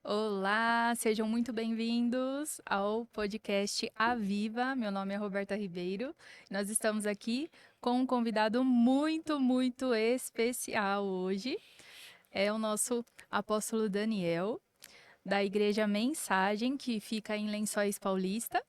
Olá, sejam muito bem-vindos ao podcast Aviva. Meu nome é Roberta Ribeiro. Nós estamos aqui com um convidado muito especial hoje. É o nosso apóstolo Daniel, da Igreja Mensagem, que fica em Lençóis Paulista.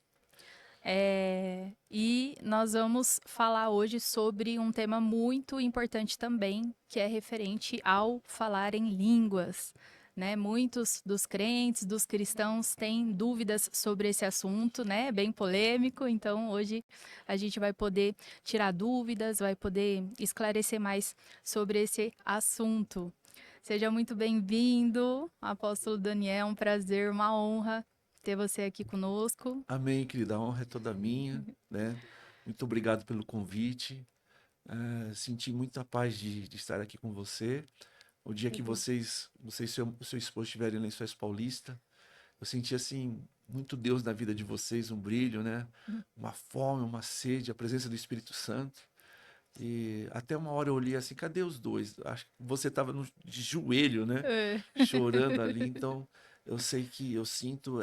E nós vamos falar hoje sobre um tema muito importante também, que é referente ao falar em línguas. Né? Muitos dos crentes, dos cristãos têm dúvidas sobre esse assunto, né? Bem polêmico. Então, hoje a gente vai poder tirar dúvidas, vai poder esclarecer mais sobre esse assunto. Seja muito bem-vindo, Apóstolo Daniel. Um prazer, uma honra ter você aqui conosco. Amém, querida. A honra é toda minha, né? Muito obrigado pelo convite. Senti muita paz de estar aqui com você. O dia que você e seu esposo estiverem em Lençóis Paulista, eu senti, assim, muito Deus na vida de vocês, um brilho, né? Uma fome, uma sede, a presença do Espírito Santo. E até uma hora eu olhei assim, cadê os dois? Acho que você estava de joelho, né? É. Chorando ali. Então, eu sei que eu sinto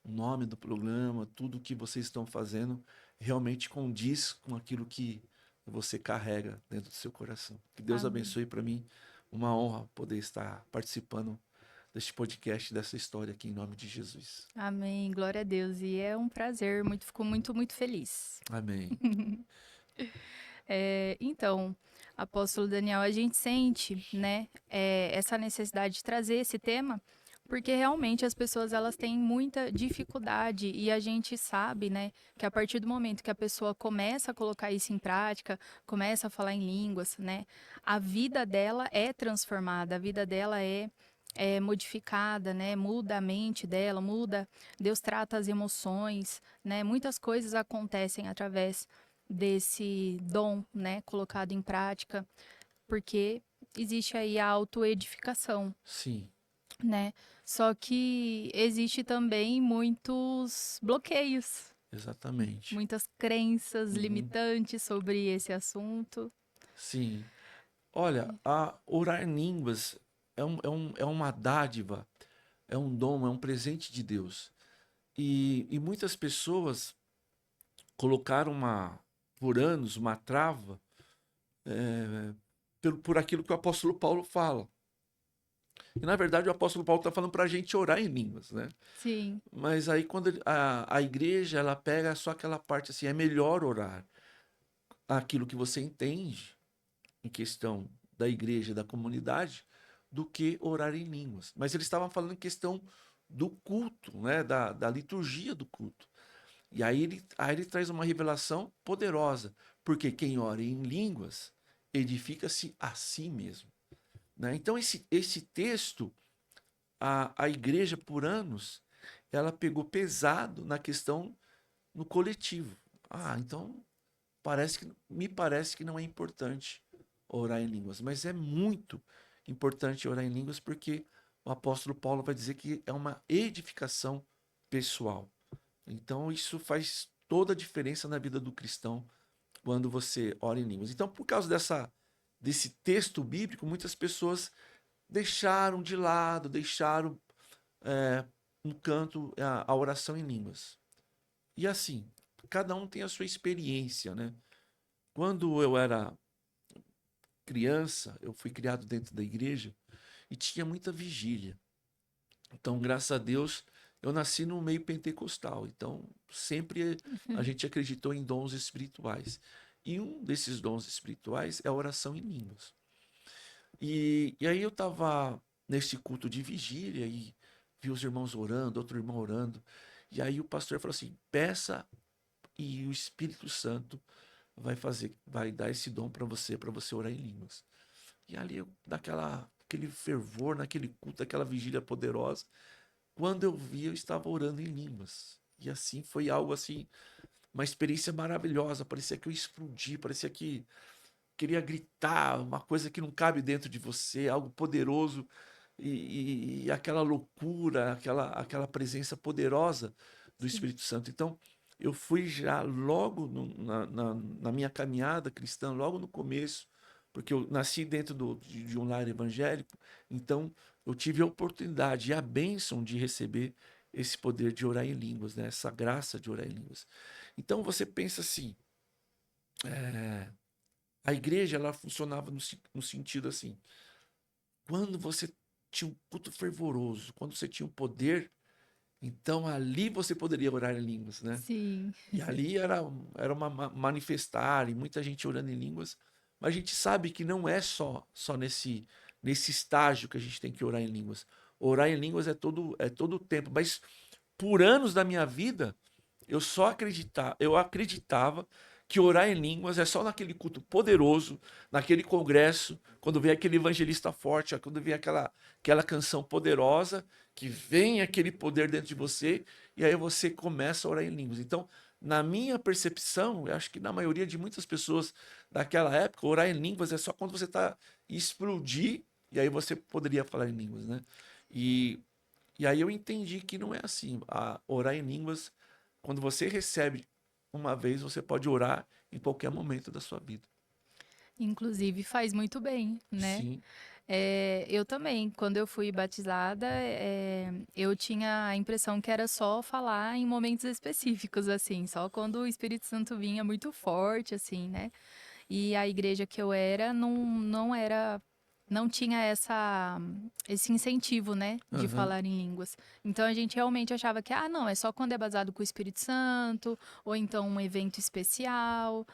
o nome do programa, tudo que vocês estão fazendo realmente condiz com aquilo que você carrega dentro do seu coração. Que Deus Amém. abençoe para mim. Uma honra poder estar participando deste podcast, dessa história aqui em nome de Jesus. Amém. Glória a Deus. E é um prazer. Fico muito feliz. Amém. Então, apóstolo Daniel, a gente sente, né, essa necessidade de trazer esse tema, porque realmente as pessoas elas têm muita dificuldade e a gente sabe, né, que a partir do momento que a pessoa começa a colocar isso em prática, começa a falar em línguas, né, a vida dela é transformada, a vida dela é modificada, né? Muda a mente dela, muda. Deus trata as emoções, né? Muitas coisas acontecem através desse dom, né? Colocado em prática, porque existe aí a autoedificação, Sim, né? Só que existe também muitos bloqueios, exatamente. muitas crenças Uhum. limitantes sobre esse assunto. Sim. Olha, a orar em línguas é uma dádiva, é um dom, é um presente de Deus. E muitas pessoas colocaram por anos uma trava por aquilo que o apóstolo Paulo fala. E na verdade o apóstolo Paulo está falando para a gente orar em línguas, né? Sim, Mas aí quando a igreja ela pega só aquela parte assim, é melhor orar aquilo que você entende em questão da igreja, da comunidade, do que orar em línguas. Mas eles estavam falando em questão do culto, né? Da liturgia do culto. E aí ele traz uma revelação poderosa, porque quem ora em línguas edifica-se a si mesmo. Né? Então, esse texto, a igreja, por anos, ela pegou pesado na questão no coletivo. Então me parece que não é importante orar em línguas, mas é muito importante orar em línguas porque o apóstolo Paulo vai dizer que é uma edificação pessoal. Então isso faz toda a diferença na vida do cristão quando você ora em línguas. Então, por causa desse texto bíblico, muitas pessoas deixaram de lado, deixaram é, no canto a oração em línguas. E assim, cada um tem a sua experiência, né? Quando eu era criança, eu fui criado dentro da igreja e tinha muita vigília. Então, graças a Deus, eu nasci no meio pentecostal. Então, sempre a gente acreditou em dons espirituais. E um desses dons espirituais é a oração em línguas. E aí eu estava nesse culto de vigília e vi os irmãos orando, outro irmão orando. E aí o pastor falou assim: peça e o Espírito Santo vai dar esse dom para você orar em línguas. E ali, aquele fervor, naquele culto, aquela vigília poderosa, quando eu vi, eu estava orando em línguas. E assim, foi algo assim, uma experiência maravilhosa. Parecia que eu explodi, parecia que queria gritar, uma coisa que não cabe dentro de você, algo poderoso. E aquela loucura, aquela presença poderosa do sim. Espírito Santo. Então, eu fui já logo na minha caminhada cristã, logo no começo, porque eu nasci dentro de um lar evangélico, então eu tive a oportunidade e a bênção de receber esse poder de orar em línguas, né? Essa graça de orar em línguas. Então você pensa assim, a igreja ela funcionava no sentido assim, quando você tinha um culto fervoroso, quando você tinha um poder, então ali você poderia orar em línguas, né? Sim. E ali era uma manifestar e muita gente orando em línguas, mas a gente sabe que não é só nesse estágio que a gente tem que orar em línguas. Orar em línguas é todo o tempo, mas por anos da minha vida eu acreditava que orar em línguas é só naquele culto poderoso, naquele congresso, quando vem aquele evangelista forte, quando vem aquela canção poderosa, que vem aquele poder dentro de você, e aí você começa a orar em línguas. Então, na minha percepção, eu acho que na maioria de muitas pessoas daquela época, orar em línguas é só quando você está explodir, e aí você poderia falar em línguas, né? E, e aí eu entendi que não é assim. Orar em línguas, quando você recebe uma vez, você pode orar em qualquer momento da sua vida. Inclusive faz muito bem, né? Sim. Eu também, quando eu fui batizada, eu tinha a impressão que era só falar em momentos específicos, assim, só quando o Espírito Santo vinha muito forte, assim, né? E a igreja que eu era não era, não tinha esse incentivo, né, de Aham. falar em línguas. Então a gente realmente achava que, não, é só quando é basado com o Espírito Santo, ou então um evento especial,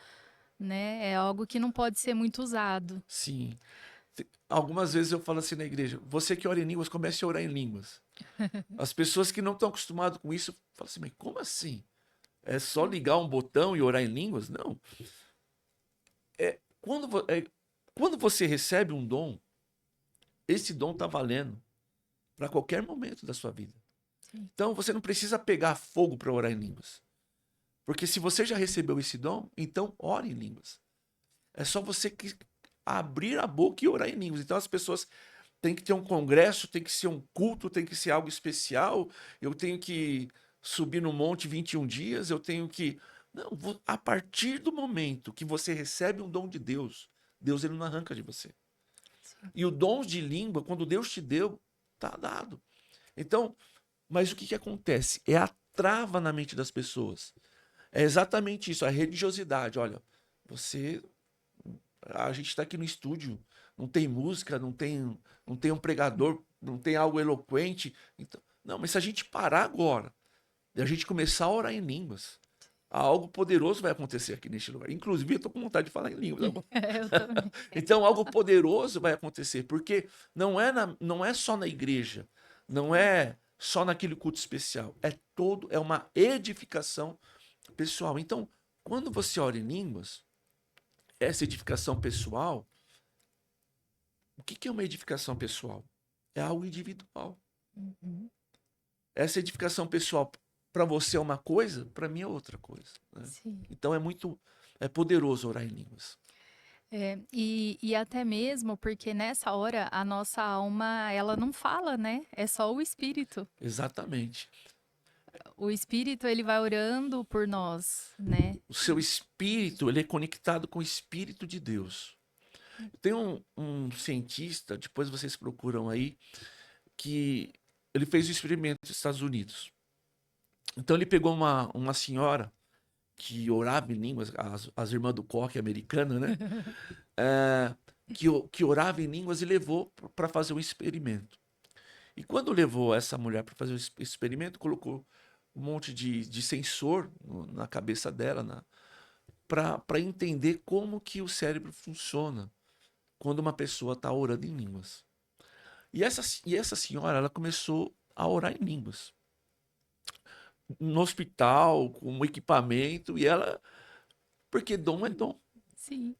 né? É algo que não pode ser muito usado. Sim. Algumas vezes eu falo assim na igreja: você que ora em línguas, comece a orar em línguas. As pessoas que não estão acostumadas com isso falam assim: mas como assim? É só ligar um botão e orar em línguas? Não. É, quando você recebe um dom, esse dom está valendo para qualquer momento da sua vida. Sim. Então você não precisa pegar fogo para orar em línguas. Porque se você já recebeu esse dom, então ore em línguas. É só você abrir a boca e orar em línguas. Então as pessoas têm que ter um congresso, tem que ser um culto, tem que ser algo especial. Eu tenho que subir no monte 21 dias, eu tenho que. Não, a partir do momento que você recebe um dom de Deus, Deus ele não arranca de você. Sim. E o dom de língua, quando Deus te deu, tá dado. Então, mas o que acontece? É a trava na mente das pessoas. É exatamente isso, a religiosidade. Olha, você. A gente está aqui no estúdio, não tem música, não tem um pregador, não tem algo eloquente. Então, não, mas se a gente parar agora e a gente começar a orar em línguas, algo poderoso vai acontecer aqui neste lugar. Inclusive, eu estou com vontade de falar em línguas agora. Eu também. Então, algo poderoso vai acontecer, porque não é só na igreja, não é só naquele culto especial, é uma edificação pessoal. Então, quando você ora em línguas, essa edificação pessoal, o que é uma edificação pessoal? É algo individual. Uhum. Essa edificação pessoal para você é uma coisa, para mim é outra coisa, né? Sim. Então é poderoso orar em línguas. E até mesmo porque nessa hora a nossa alma, ela não fala, né? É só o espírito. Exatamente. O espírito, ele vai orando por nós, né? O seu espírito, ele é conectado com o espírito de Deus. Tem um cientista, depois vocês procuram aí, que ele fez um experimento nos Estados Unidos. Então ele pegou uma senhora que orava em línguas, as irmãs do coque americana, né? É, que orava em línguas e levou para fazer um experimento. E quando levou essa mulher para fazer o experimento, colocou um monte de sensor na cabeça dela, para entender como que o cérebro funciona quando uma pessoa está orando em línguas. E essa senhora, ela começou a orar em línguas. No hospital, com equipamento, e ela. Porque dom é dom. Sim.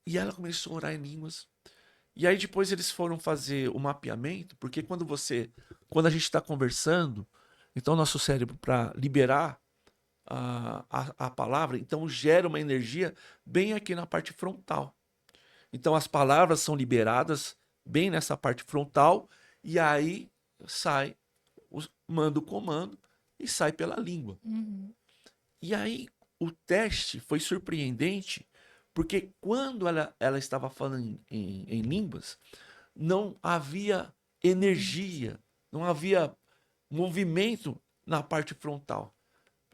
E ela começou a orar em línguas. E aí depois eles foram fazer o mapeamento, porque quando a gente está conversando, então nosso cérebro, para liberar a palavra, então gera uma energia bem aqui na parte frontal. Então as palavras são liberadas bem nessa parte frontal, e aí sai, manda o comando e sai pela língua. Uhum. E aí o teste foi surpreendente, porque quando ela estava falando em línguas, não havia energia, não havia movimento na parte frontal.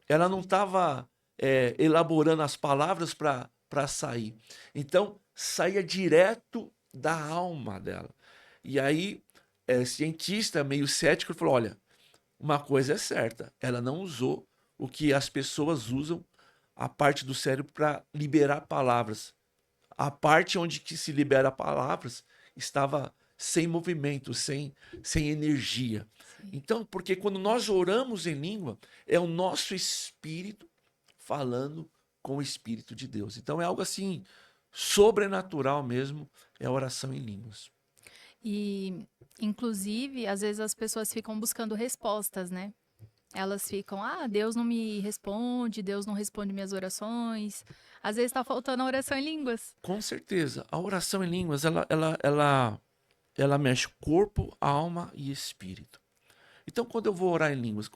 Ela não estava elaborando as palavras para sair. Então, saía direto da alma dela. E aí, cientista meio cético falou: olha, uma coisa é certa, ela não usou o que as pessoas usam, a parte do cérebro para liberar palavras. A parte onde que se libera palavras estava sem movimento, sem energia. Sim. Então, porque quando nós oramos em língua, é o nosso espírito falando com o Espírito de Deus. Então é algo assim sobrenatural mesmo, é a oração em línguas. E, inclusive, às vezes as pessoas ficam buscando respostas, né? Elas ficam, Deus não me responde, Deus não responde minhas orações. Às vezes está faltando a oração em línguas. Com certeza, a oração em línguas, ela mexe corpo, alma e espírito. Então, quando eu vou orar em línguas,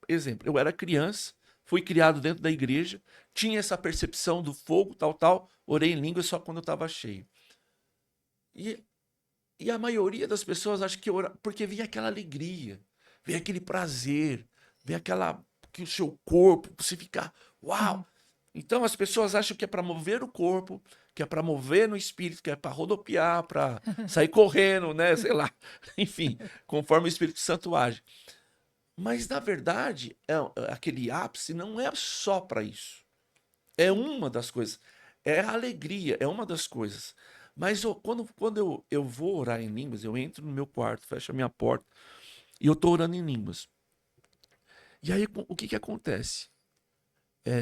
exemplo, eu era criança, fui criado dentro da igreja, tinha essa percepção do fogo, tal, orei em línguas só quando eu estava cheio. E a maioria das pessoas acha que ora, porque vem aquela alegria, vem aquele prazer, vem aquela que o seu corpo, você ficar, uau! Então as pessoas acham que é para mover o corpo, que é para mover no espírito, que é para rodopiar, para sair correndo, né? Sei lá. Enfim, conforme o Espírito Santo age. Mas na verdade, aquele ápice não é só para isso. É uma das coisas. É a alegria, é uma das coisas. Mas quando eu vou orar em línguas, eu entro no meu quarto, fecho a minha porta e eu estou orando em línguas. E aí o que acontece?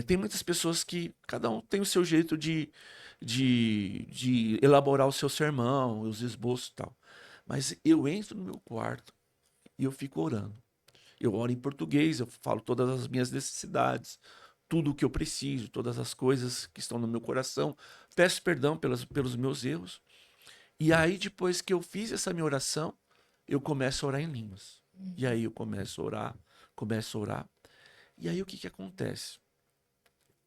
Tem muitas pessoas que cada um tem o seu jeito de elaborar o seu sermão, os esboços e tal. Mas eu entro no meu quarto e eu fico orando. Eu oro em português, eu falo todas as minhas necessidades, tudo o que eu preciso, todas as coisas que estão no meu coração. Peço perdão pelos meus erros. E aí, depois que eu fiz essa minha oração, eu começo a orar em línguas. E aí eu começo a orar, começo a orar. E aí o que acontece?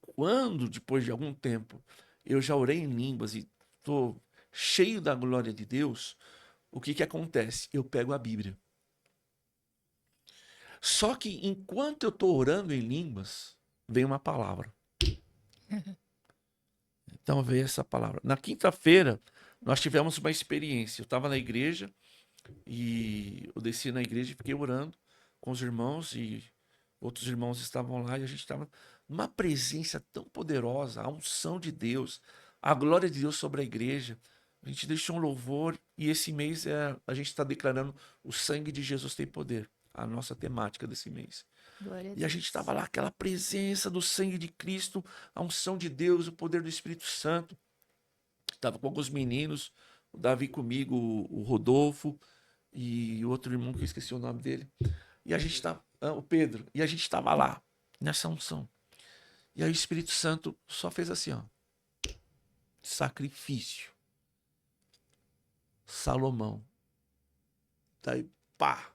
Quando, depois de algum tempo, eu já orei em línguas e estou cheio da glória de Deus, o que acontece? Eu pego a Bíblia. Só que enquanto eu estou orando em línguas, vem uma palavra. Então veio essa palavra. Na quinta-feira, nós tivemos uma experiência. Eu estava na igreja e eu desci na igreja e fiquei orando com os irmãos e outros irmãos estavam lá e a gente estava numa presença tão poderosa, a unção de Deus, a glória de Deus sobre a igreja. A gente deixou um louvor e esse mês a gente está declarando o sangue de Jesus tem poder, a nossa temática desse mês. Glória a E a Deus. gente estava lá, aquela presença do sangue de Cristo, a unção de Deus, o poder do Espírito Santo. Estava com alguns meninos, o Davi comigo, o Rodolfo e o outro irmão que eu esqueci o nome dele. E a gente estava, o Pedro, e a gente estava lá, nessa unção. E aí o Espírito Santo só fez assim, ó. Sacrifício. Salomão. Daí, pá.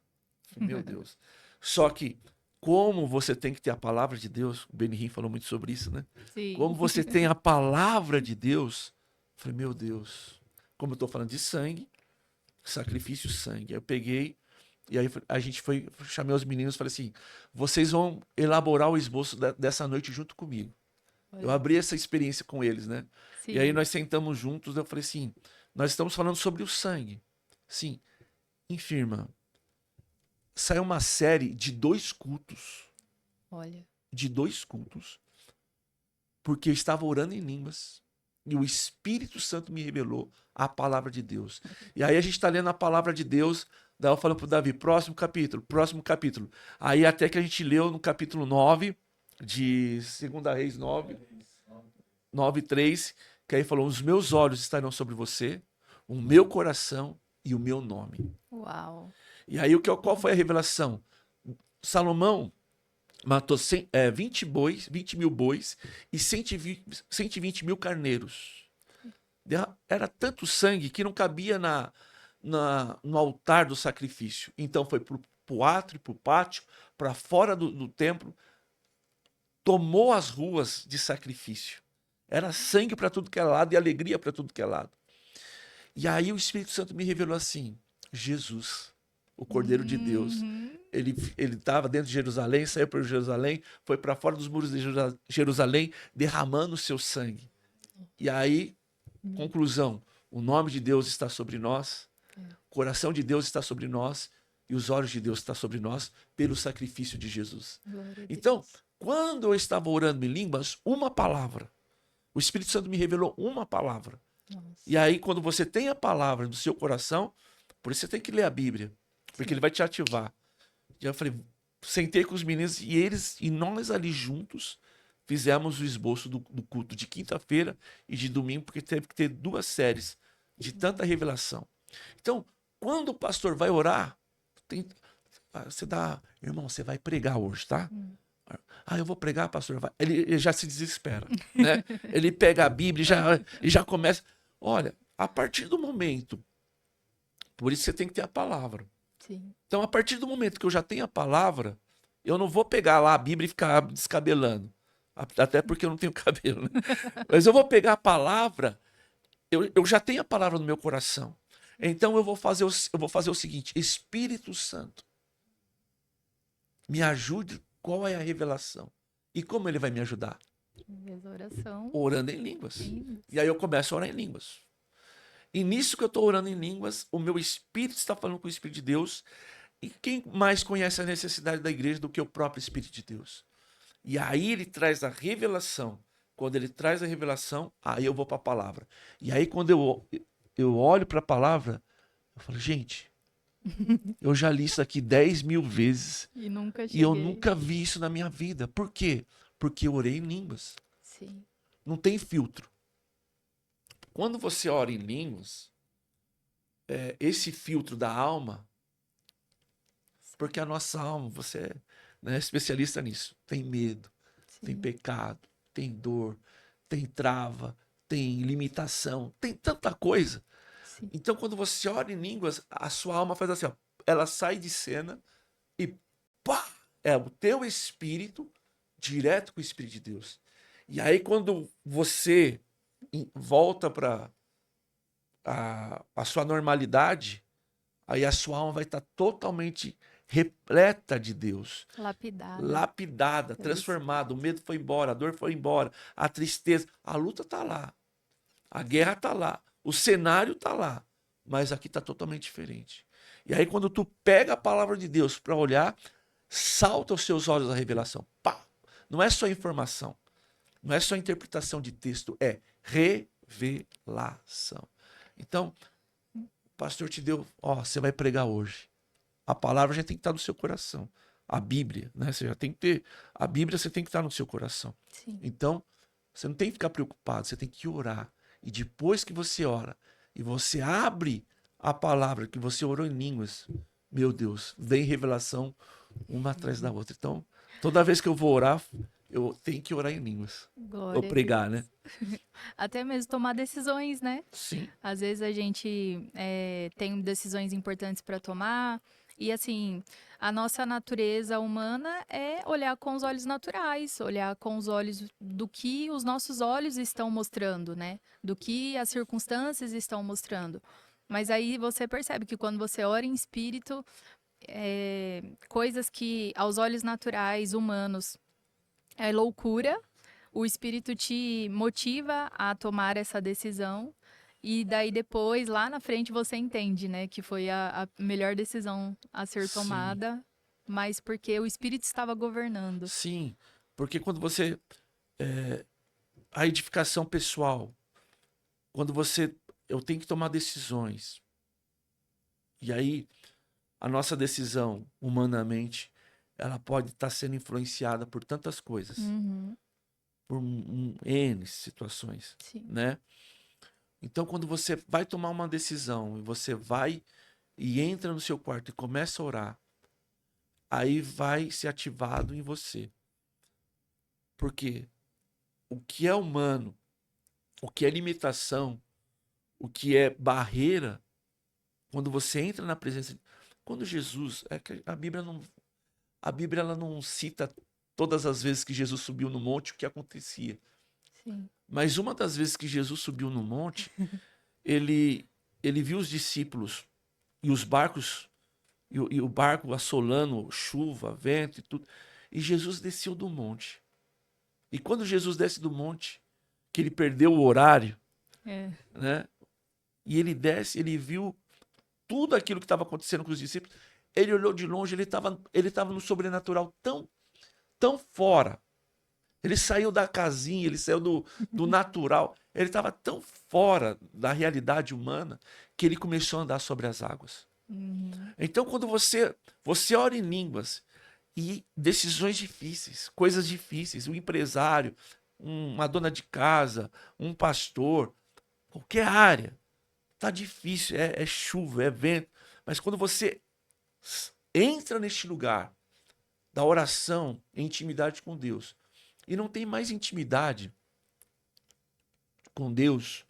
Meu Deus. Só que, como você tem que ter a palavra de Deus, o Benihim falou muito sobre isso, né? Sim. Como você tem a palavra de Deus, eu falei, meu Deus. Como eu estou falando de sangue, sacrifício, sangue. Aí eu peguei, e aí a gente foi, chamei os meninos e falei assim, vocês vão elaborar o esboço dessa noite junto comigo. Eu abri essa experiência com eles, né? Sim. E aí nós sentamos juntos, eu falei assim, nós estamos falando sobre o sangue. Sim, infirma. Saiu uma série de 2 cultos. Olha. De 2 cultos. Porque eu estava orando em línguas. E o Espírito Santo me revelou a palavra de Deus. E aí a gente está lendo a palavra de Deus. Daí eu falo para o Davi, próximo capítulo, próximo capítulo. Aí até que a gente leu no capítulo 9, de 2 Reis 9, 9:3, que aí falou, os meus olhos estarão sobre você, o meu coração e o meu nome. Uau. E aí qual foi a revelação? Salomão matou 20 mil bois e 120 mil carneiros. Era tanto sangue que não cabia no altar do sacrifício. Então foi para o átrio, para o pátio, para fora do templo. Tomou as ruas de sacrifício. Era sangue para tudo que é lado e alegria para tudo que é lado. E aí o Espírito Santo me revelou assim, Jesus. o Cordeiro de Deus. Uhum. Ele estava dentro de Jerusalém, saiu para Jerusalém, foi para fora dos muros de Jerusalém, derramando o seu sangue. E aí, conclusão, o nome de Deus está sobre nós, o coração de Deus está sobre nós e os olhos de Deus estão sobre nós pelo sacrifício de Jesus. Glória a Então, Deus. quando eu estava orando em línguas, uma palavra, o Espírito Santo me revelou uma palavra. Nossa. E aí, quando você tem a palavra no seu coração, por isso você tem que ler a Bíblia, porque ele vai te ativar. Já falei, sentei com os meninos e nós ali juntos fizemos o esboço do culto de quinta-feira e de domingo, porque teve que ter 2 séries de tanta revelação. Então, quando o pastor vai orar, irmão, você vai pregar hoje, tá? Eu vou pregar, pastor. Vai. Ele já se desespera, né? Ele pega a Bíblia e já começa. Olha, a partir do momento, por isso você tem que ter a palavra. Sim. Então, a partir do momento que eu já tenho a palavra, eu não vou pegar lá a Bíblia e ficar descabelando. Até porque eu não tenho cabelo, né? Mas eu vou pegar a palavra, eu já tenho a palavra no meu coração. Então eu vou fazer o seguinte: Espírito Santo, me ajude. Qual é a revelação? E como ele vai me ajudar? Oração. Orando em línguas. Sim. E aí eu começo a orar em línguas. E nisso que eu estou orando em línguas, o meu espírito está falando com o Espírito de Deus. E quem mais conhece a necessidade da igreja do que o próprio Espírito de Deus? E aí ele traz a revelação. Quando ele traz a revelação, aí eu vou para a palavra. E aí quando eu olho para a palavra, eu falo, gente, eu já li isso aqui 10.000 vezes. E nunca E cheguei. eu nunca vi isso na minha vida. Por quê? Porque eu orei em línguas. Sim. Não tem filtro. Quando você ora em línguas, esse filtro da alma, porque a nossa alma, você é especialista nisso, tem medo, Sim. tem pecado, tem dor, tem trava, tem limitação, tem tanta coisa. Sim. Então, quando você ora em línguas, a sua alma faz assim, ó, ela sai de cena e pá, é o teu espírito direto com o Espírito de Deus. E aí, quando você volta para a sua normalidade, aí a sua alma vai estar totalmente repleta de Deus. Lapidada, transformada. O medo foi embora, a dor foi embora, a tristeza. A luta está lá. A guerra está lá. O cenário está lá. Mas aqui está totalmente diferente. E aí, quando tu pega a palavra de Deus para olhar, salta aos seus olhos a revelação. Pá! Não é só informação. Não é só interpretação de texto. É revelação. Então, o pastor te deu, você vai pregar hoje. A palavra já tem que estar no seu coração. A Bíblia, né? Você já tem que ter. A Bíblia você tem que estar no seu coração. Sim. Então, você não tem que ficar preocupado, você tem que orar. E depois que você ora e você abre a palavra que você orou em línguas, meu Deus, vem revelação uma atrás da outra. Então, toda vez que eu vou orar, eu tenho que orar em línguas. Glória Ou pregar, a Deus. né? Até mesmo tomar decisões, né? Sim. Às vezes a gente tem decisões importantes para tomar. E assim, a nossa natureza humana é olhar com os olhos naturais, olhar com os olhos do que os nossos olhos estão mostrando, né? Do que as circunstâncias estão mostrando. Mas aí você percebe que quando você ora em espírito, coisas que aos olhos naturais, humanos, é loucura, o espírito te motiva a tomar essa decisão. E daí depois, lá na frente, você entende, né? Que foi a melhor decisão a ser tomada, mas porque o Espírito estava governando. Sim, porque quando você... a edificação pessoal, quando eu tenho que tomar decisões, e aí a nossa decisão, humanamente, ela pode estar sendo influenciada por tantas coisas, por N situações, Sim. né? Então, quando você vai tomar uma decisão e você vai e entra no seu quarto e começa a orar, aí vai ser ativado em você. Porque o que é humano, o que é limitação, o que é barreira, quando você entra na presença... Quando Jesus... a Bíblia ela não cita todas as vezes que Jesus subiu no monte o que acontecia. Sim. Mas uma das vezes que Jesus subiu no monte, ele viu os discípulos e os barcos e o barco assolando chuva, vento e tudo. E Jesus desceu do monte. E quando Jesus desce do monte, que ele perdeu o horário, É. né? E ele desce, ele viu tudo aquilo que estava acontecendo com os discípulos. Ele olhou de longe, ele tava no sobrenatural tão fora. Ele saiu da casinha, ele saiu do natural. Ele estava tão fora da realidade humana que ele começou a andar sobre as águas. Uhum. Então, quando você ora em línguas e decisões difíceis, coisas difíceis, um empresário, uma dona de casa, um pastor, qualquer área, tá difícil, é chuva, é vento. Mas quando você entra neste lugar da oração, em intimidade com Deus, e não tem mais intimidade com Deus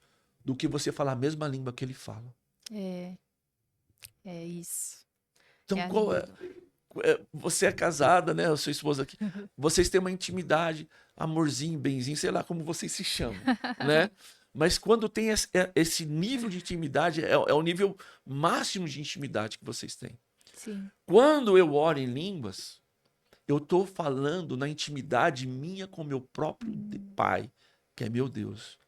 do que você falar a mesma língua que ele fala. É, é isso. É Então, a língua do... você é casada, né? A sua esposa aqui. Vocês têm uma intimidade, amorzinho, benzinho, sei lá como vocês se chamam, né? Mas quando tem esse nível de intimidade, é o nível máximo de intimidade que vocês têm. Sim. Quando eu oro em línguas, eu estou falando na intimidade minha com meu próprio Pai, que é meu Deus.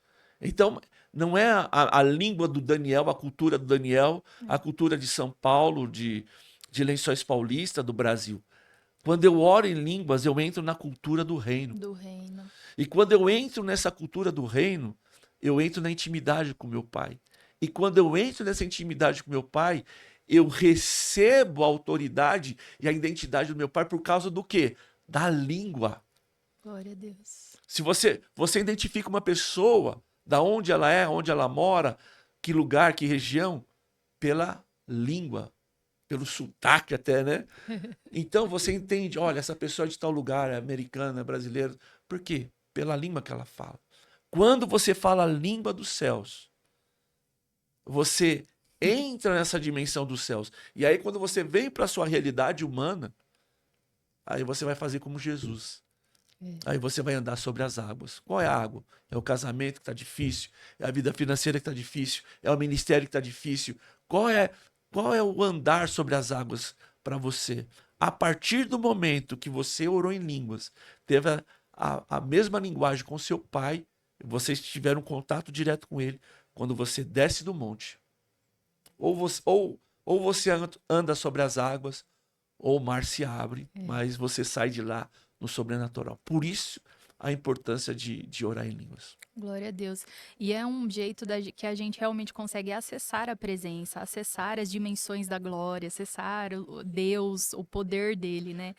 Então, não é a língua do Daniel, a cultura do Daniel, a cultura de São Paulo, de Lençóis Paulista, do Brasil. Quando eu oro em línguas, eu entro na cultura do reino. Do reino. E quando eu entro nessa cultura do reino, eu entro na intimidade com meu Pai. E quando eu entro nessa intimidade com meu Pai, eu recebo a autoridade e a identidade do meu Pai por causa do quê? Da língua. Glória a Deus. Se você identifica uma pessoa, da onde ela é, onde ela mora, que lugar, que região, pela língua, pelo sotaque até, né? Então você entende, olha, essa pessoa é de tal lugar, é americana, é brasileira. Por quê? Pela língua que ela fala. Quando você fala a língua dos céus, você entra nessa dimensão dos céus. E aí quando você vem para a sua realidade humana, aí você vai fazer como Jesus. Aí você vai andar sobre as águas. Qual é a água? É o casamento que está difícil, é a vida financeira que está difícil, é o ministério que está difícil. Qual é o andar sobre as águas para você? A partir do momento que você orou em línguas, teve a mesma linguagem com seu pai, vocês tiveram contato direto com ele, quando você desce do monte, ou você anda sobre as águas, ou o mar se abre, mas você sai de lá no sobrenatural. Por isso, a importância de orar em línguas. Glória a Deus. E é um jeito que a gente realmente consegue acessar a presença, acessar as dimensões da glória, acessar o Deus, o poder dele, né?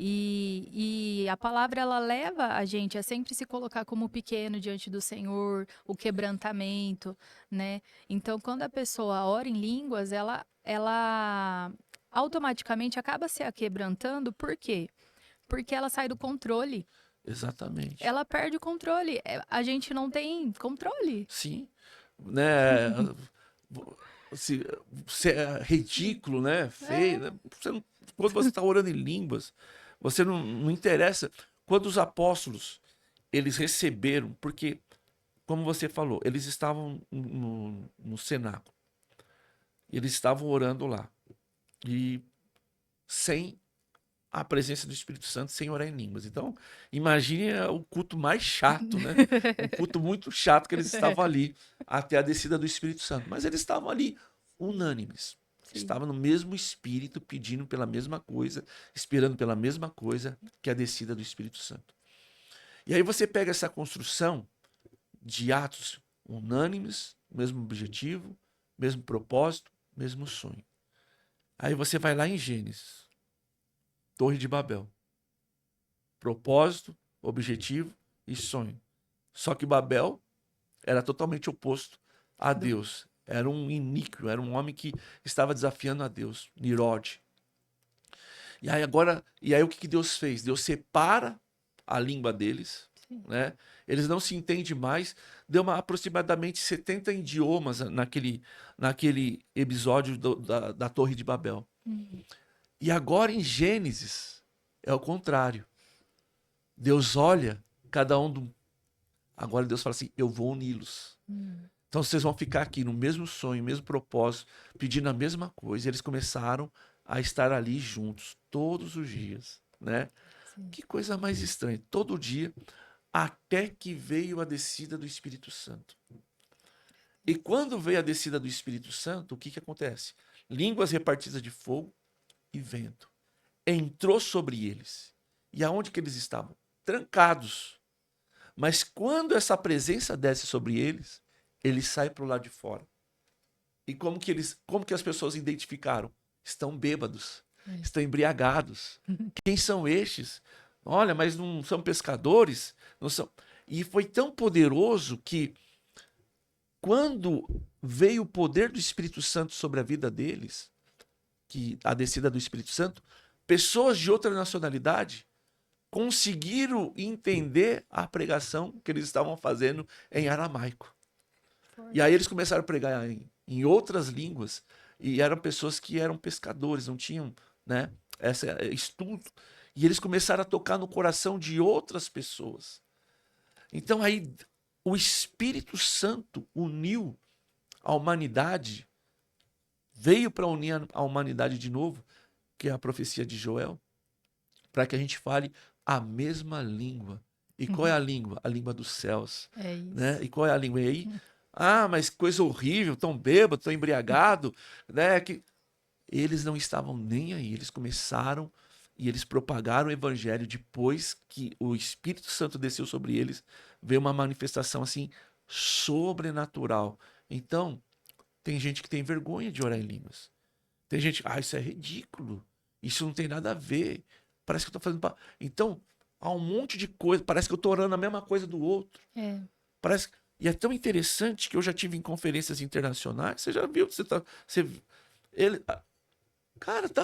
E a palavra, ela leva a gente a sempre se colocar como pequeno diante do Senhor, o quebrantamento, né? Então, quando a pessoa ora em línguas, ela automaticamente acaba se aquebrantando, por quê? Porque ela sai do controle. Exatamente. Ela perde o controle. A gente não tem controle. Sim. Né? Se é ridículo, né? Feio. Né? Quando você está orando em línguas, você não interessa. Quando os apóstolos, eles receberam, porque, como você falou, eles estavam no cenáculo. Eles estavam orando lá. E sem a presença do Espírito Santo, sem orar em línguas. Então, imagine o culto mais chato, né? Um culto muito chato que eles estavam ali até a descida do Espírito Santo. Mas eles estavam ali unânimes. Sim. Estavam no mesmo espírito, pedindo pela mesma coisa, esperando pela mesma coisa, que a descida do Espírito Santo. E aí você pega essa construção de atos unânimes, mesmo objetivo, mesmo propósito, mesmo sonho. Aí você vai lá em Gênesis, Torre de Babel. Propósito, objetivo e sonho. Só que Babel era totalmente oposto a Deus. Era um iníquo, era um homem que estava desafiando a Deus, Nirod. E aí o que Deus fez? Deus separa a língua deles, né? Eles não se entendem mais. Deu aproximadamente 70 idiomas naquele episódio da Torre de Babel. E agora em Gênesis é o contrário. Deus olha cada um. Agora Deus fala assim: eu vou uni-los. Então vocês vão ficar aqui no mesmo sonho, mesmo propósito, pedindo a mesma coisa. E eles começaram a estar ali juntos todos os dias, né? Sim. Que coisa mais estranha. Todo dia, até que veio a descida do Espírito Santo. E quando veio a descida do Espírito Santo, o que que acontece? Línguas repartidas de fogo e vento. Entrou sobre eles. E aonde que eles estavam? Trancados. Mas quando essa presença desce sobre eles, eles saem para o lado de fora. E como que as pessoas identificaram? Estão bêbados, estão embriagados. Quem são estes? Olha, mas não são pescadores, não são. E foi tão poderoso que quando veio o poder do Espírito Santo sobre a vida deles, que a descida do Espírito Santo, pessoas de outra nacionalidade conseguiram entender a pregação que eles estavam fazendo em aramaico. E aí eles começaram a pregar em outras línguas e eram pessoas que eram pescadores, não tinham, né, estudo. E eles começaram a tocar no coração de outras pessoas. Então aí o Espírito Santo uniu a humanidade, veio para unir a humanidade de novo, que é a profecia de Joel, para que a gente fale a mesma língua. E qual é a língua? A língua dos céus. É Né? isso. E qual é a língua? E aí, mas coisa horrível, tão bêbado, tão embriagado, né? Que eles não estavam nem aí. Eles começaram e eles propagaram o evangelho depois que o Espírito Santo desceu sobre eles, veio uma manifestação assim sobrenatural. Então, tem gente que tem vergonha de orar em línguas. Tem gente, isso é ridículo. Isso não tem nada a ver. Parece que eu tô fazendo. Então, há um monte de coisa. Parece que eu tô orando a mesma coisa do outro. É. Parece. E é tão interessante que eu já tive em conferências internacionais. Você já viu? Ele, cara, tá.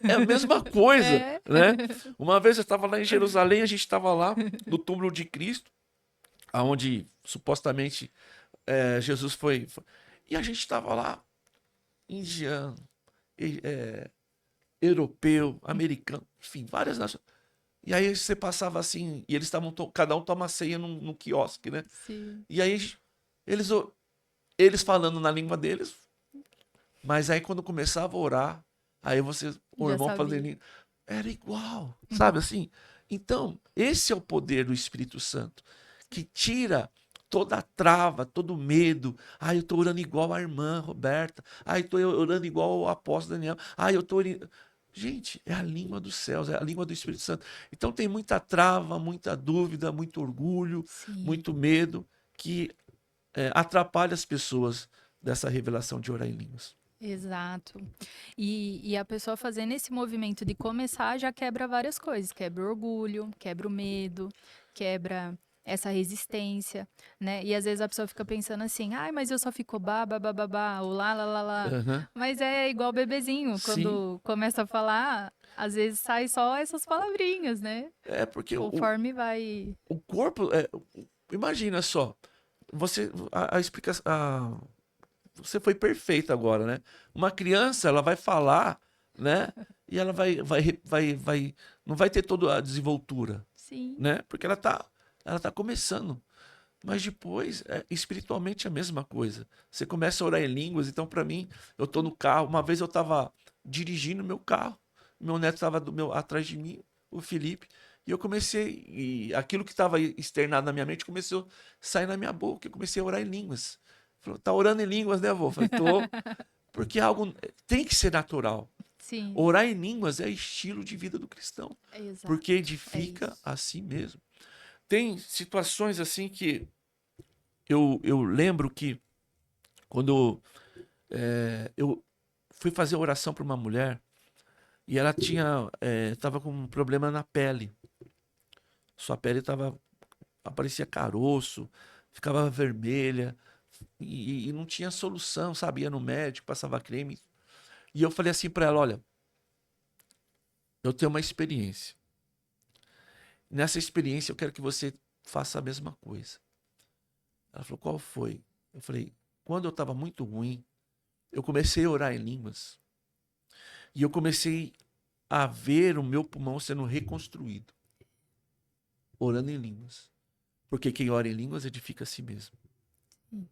É a mesma coisa, É. né? Uma vez eu estava lá em Jerusalém, a gente estava lá no túmulo de Cristo, aonde supostamente Jesus foi. E a gente estava lá, indiano, europeu, americano, enfim, várias nações. E aí você passava assim, e eles estavam, cada um toma ceia num quiosque, né? Sim. E aí eles, eles falando na língua deles, mas aí quando começava a orar, aí o Já irmão falando em sabia. língua, era igual, sabe assim? Então, esse é o poder do Espírito Santo, que tira toda a trava, todo o medo. Eu tô orando igual a irmã Roberta. Eu tô orando igual o apóstolo Daniel. Eu tô orando. Gente, é a língua dos céus, é a língua do Espírito Santo. Então tem muita trava, muita dúvida, muito orgulho, Sim. muito medo que atrapalha as pessoas dessa revelação de orar em línguas. Exato. E a pessoa fazendo esse movimento de começar já quebra várias coisas. Quebra o orgulho, quebra o medo, quebra essa resistência, né? E às vezes a pessoa fica pensando assim, mas eu só fico babá, ou lá. Uhum. Mas é igual bebezinho, Sim, quando começa a falar, às vezes sai só essas palavrinhas, né? é porque Conforme vai. o corpo. Imagina só, a explicação. Você foi perfeito agora, né? Uma criança, ela vai falar, né? E ela não vai ter toda a desenvoltura, Sim, né? Porque ela tá começando. Mas depois, espiritualmente é a mesma coisa. Você começa a orar em línguas, então para mim, eu tô no carro, uma vez eu tava dirigindo meu carro, meu neto estava atrás de mim, o Felipe, e eu comecei, e aquilo que estava externado na minha mente começou a sair na minha boca, eu comecei a orar em línguas. Falou, tá orando em línguas, né, avô? Eu falei, tô, porque algo tem que ser natural. sim, Orar em línguas é estilo de vida do cristão, exato. porque É edifica isso. a si mesmo. Tem situações assim que eu lembro que quando eu fui fazer oração para uma mulher e ela tava com um problema na pele. Sua pele aparecia caroço, ficava vermelha e não tinha solução, sabe? Ia no médico, passava creme. E eu falei assim para ela, olha, eu tenho uma experiência. Nessa experiência eu quero que você faça a mesma coisa. Ela falou, qual foi? Eu falei, quando eu estava muito ruim, eu comecei a orar em línguas e eu comecei a ver o meu pulmão sendo reconstruído, orando em línguas. Porque quem ora em línguas edifica a si mesmo. Sim.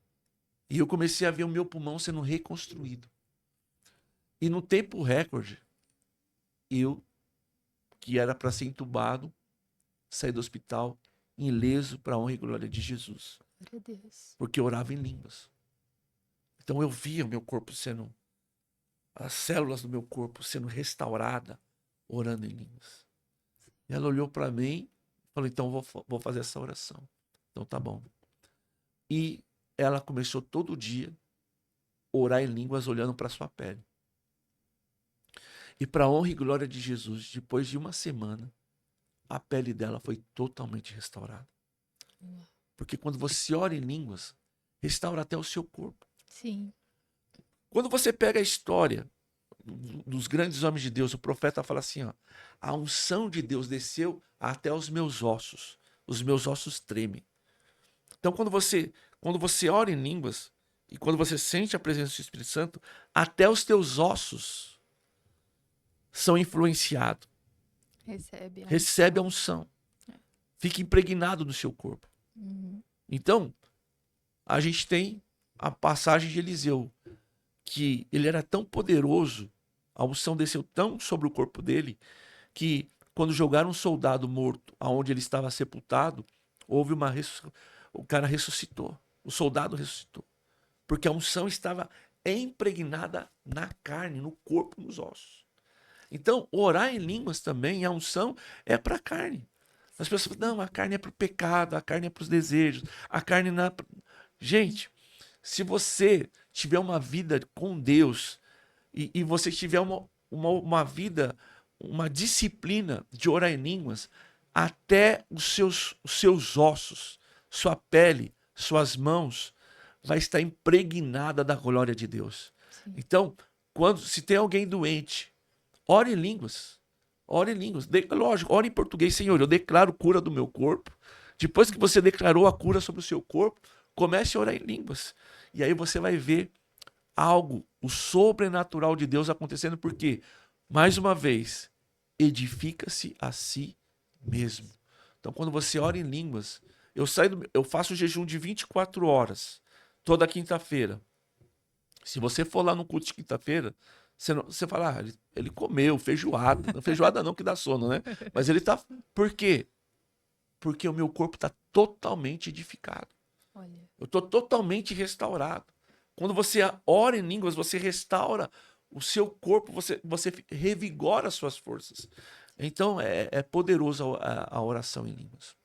E eu comecei a ver o meu pulmão sendo reconstruído. E no tempo recorde, eu, que era para ser entubado, saí do hospital ileso para a honra e glória de Jesus. Glória a Deus. Porque eu orava em línguas. Então eu via o meu corpo sendo, as células do meu corpo sendo restaurada, orando em línguas. E ela olhou para mim e falou, então vou fazer essa oração. Então tá bom. E ela começou todo dia a orar em línguas olhando para sua pele. E para a honra e glória de Jesus, depois de uma semana, a pele dela foi totalmente restaurada. Porque quando você ora em línguas, restaura até o seu corpo. Sim. Quando você pega a história dos grandes homens de Deus, o profeta fala assim, ó, a unção de Deus desceu até os meus ossos tremem. Então quando você ora em línguas e quando você sente a presença do Espírito Santo, até os teus ossos são influenciados. Recebe a unção. Fica impregnado no seu corpo. Uhum. Então, a gente tem a passagem de Eliseu, que ele era tão poderoso, a unção desceu tão sobre o corpo dele, que quando jogaram um soldado morto aonde ele estava sepultado, houve o cara ressuscitou, o soldado ressuscitou, porque a unção estava impregnada na carne, no corpo, nos ossos. Então, orar em línguas também, a unção é para a carne. As pessoas falam, não, a carne é para o pecado, a carne é para os desejos, a carne não é pra... Gente, se você tiver uma vida com Deus e você tiver uma vida, uma disciplina de orar em línguas, até os seus ossos, sua pele, suas mãos, vai estar impregnada da glória de Deus. Sim. Então, se tem alguém doente, ore em línguas. Ore em línguas. Lógico, ore em português. Senhor, eu declaro cura do meu corpo. Depois que você declarou a cura sobre o seu corpo, comece a orar em línguas. E aí você vai ver algo, o sobrenatural de Deus acontecendo, porque, mais uma vez, edifica-se a si mesmo. Então, quando você ora em línguas, eu faço jejum de 24 horas, toda quinta-feira. Se você for lá no culto de quinta-feira, você fala, ele comeu feijoada. Feijoada não, que dá sono, né? Mas ele tá... Por quê? Porque o meu corpo está totalmente edificado. Olha. Eu estou totalmente restaurado. Quando você ora em línguas, você restaura o seu corpo, você revigora as suas forças. Então, é poderoso a oração em línguas.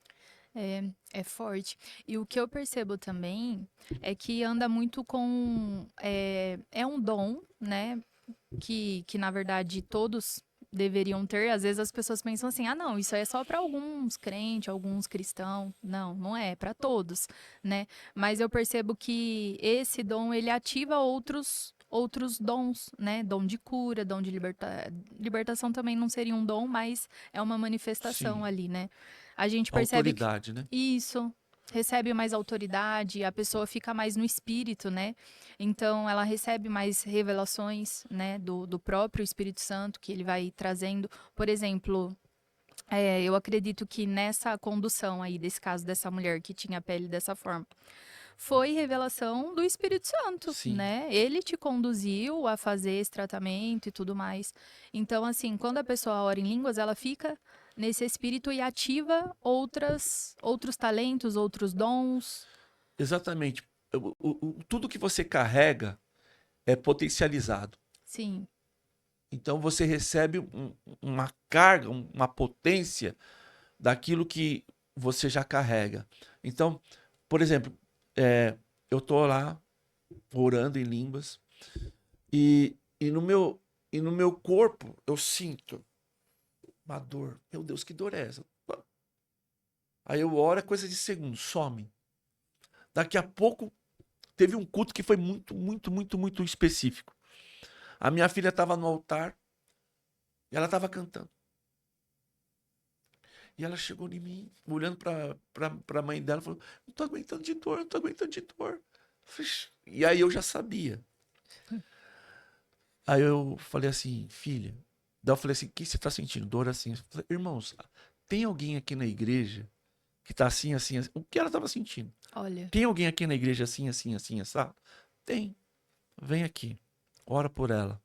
É forte. E o que eu percebo também é que anda muito com. É um dom, né? Que na verdade todos deveriam ter. Às vezes as pessoas pensam assim: ah, não, isso aí é só para alguns crentes, alguns cristãos. Não, não é, para todos, né? Mas eu percebo que esse dom ele ativa outros dons, né? Dom de cura, dom de libertação também não seria um dom, mas é uma manifestação Sim. ali, né? A gente percebe que Autoridade, né? isso recebe mais autoridade, a pessoa fica mais no espírito, né? Então ela recebe mais revelações, né, do próprio Espírito Santo que ele vai trazendo. Por exemplo, eu acredito que nessa condução aí desse caso dessa mulher que tinha a pele dessa forma, foi revelação do Espírito Santo, Sim. né? Ele te conduziu a fazer esse tratamento e tudo mais. Então, assim, quando a pessoa ora em línguas, ela fica nesse espírito e ativa outros talentos, outros dons. Exatamente. Tudo que você carrega é potencializado. Sim, Então você recebe uma carga, uma potência daquilo que você já carrega. Então, por exemplo, eu estou lá orando em línguas e no meu corpo eu sinto uma dor. Meu Deus, que dor é essa? Aí eu oro, é coisa de segundos, some. Daqui a pouco teve um culto que foi muito, muito, muito, muito específico. A minha filha estava no altar e ela estava cantando. E ela chegou em mim, olhando para a mãe dela, falou: não tô aguentando de dor, não tô aguentando de dor. E aí eu já sabia. Aí eu falei assim, filha. Daí eu falei assim: o que você tá sentindo? Dor assim. Eu falei, irmãos, tem alguém aqui na igreja que tá assim, assim, assim? O que ela tava sentindo? olha. Tem alguém aqui na igreja assim, assim, assim, sabe? Tem. Vem aqui. Ora por ela.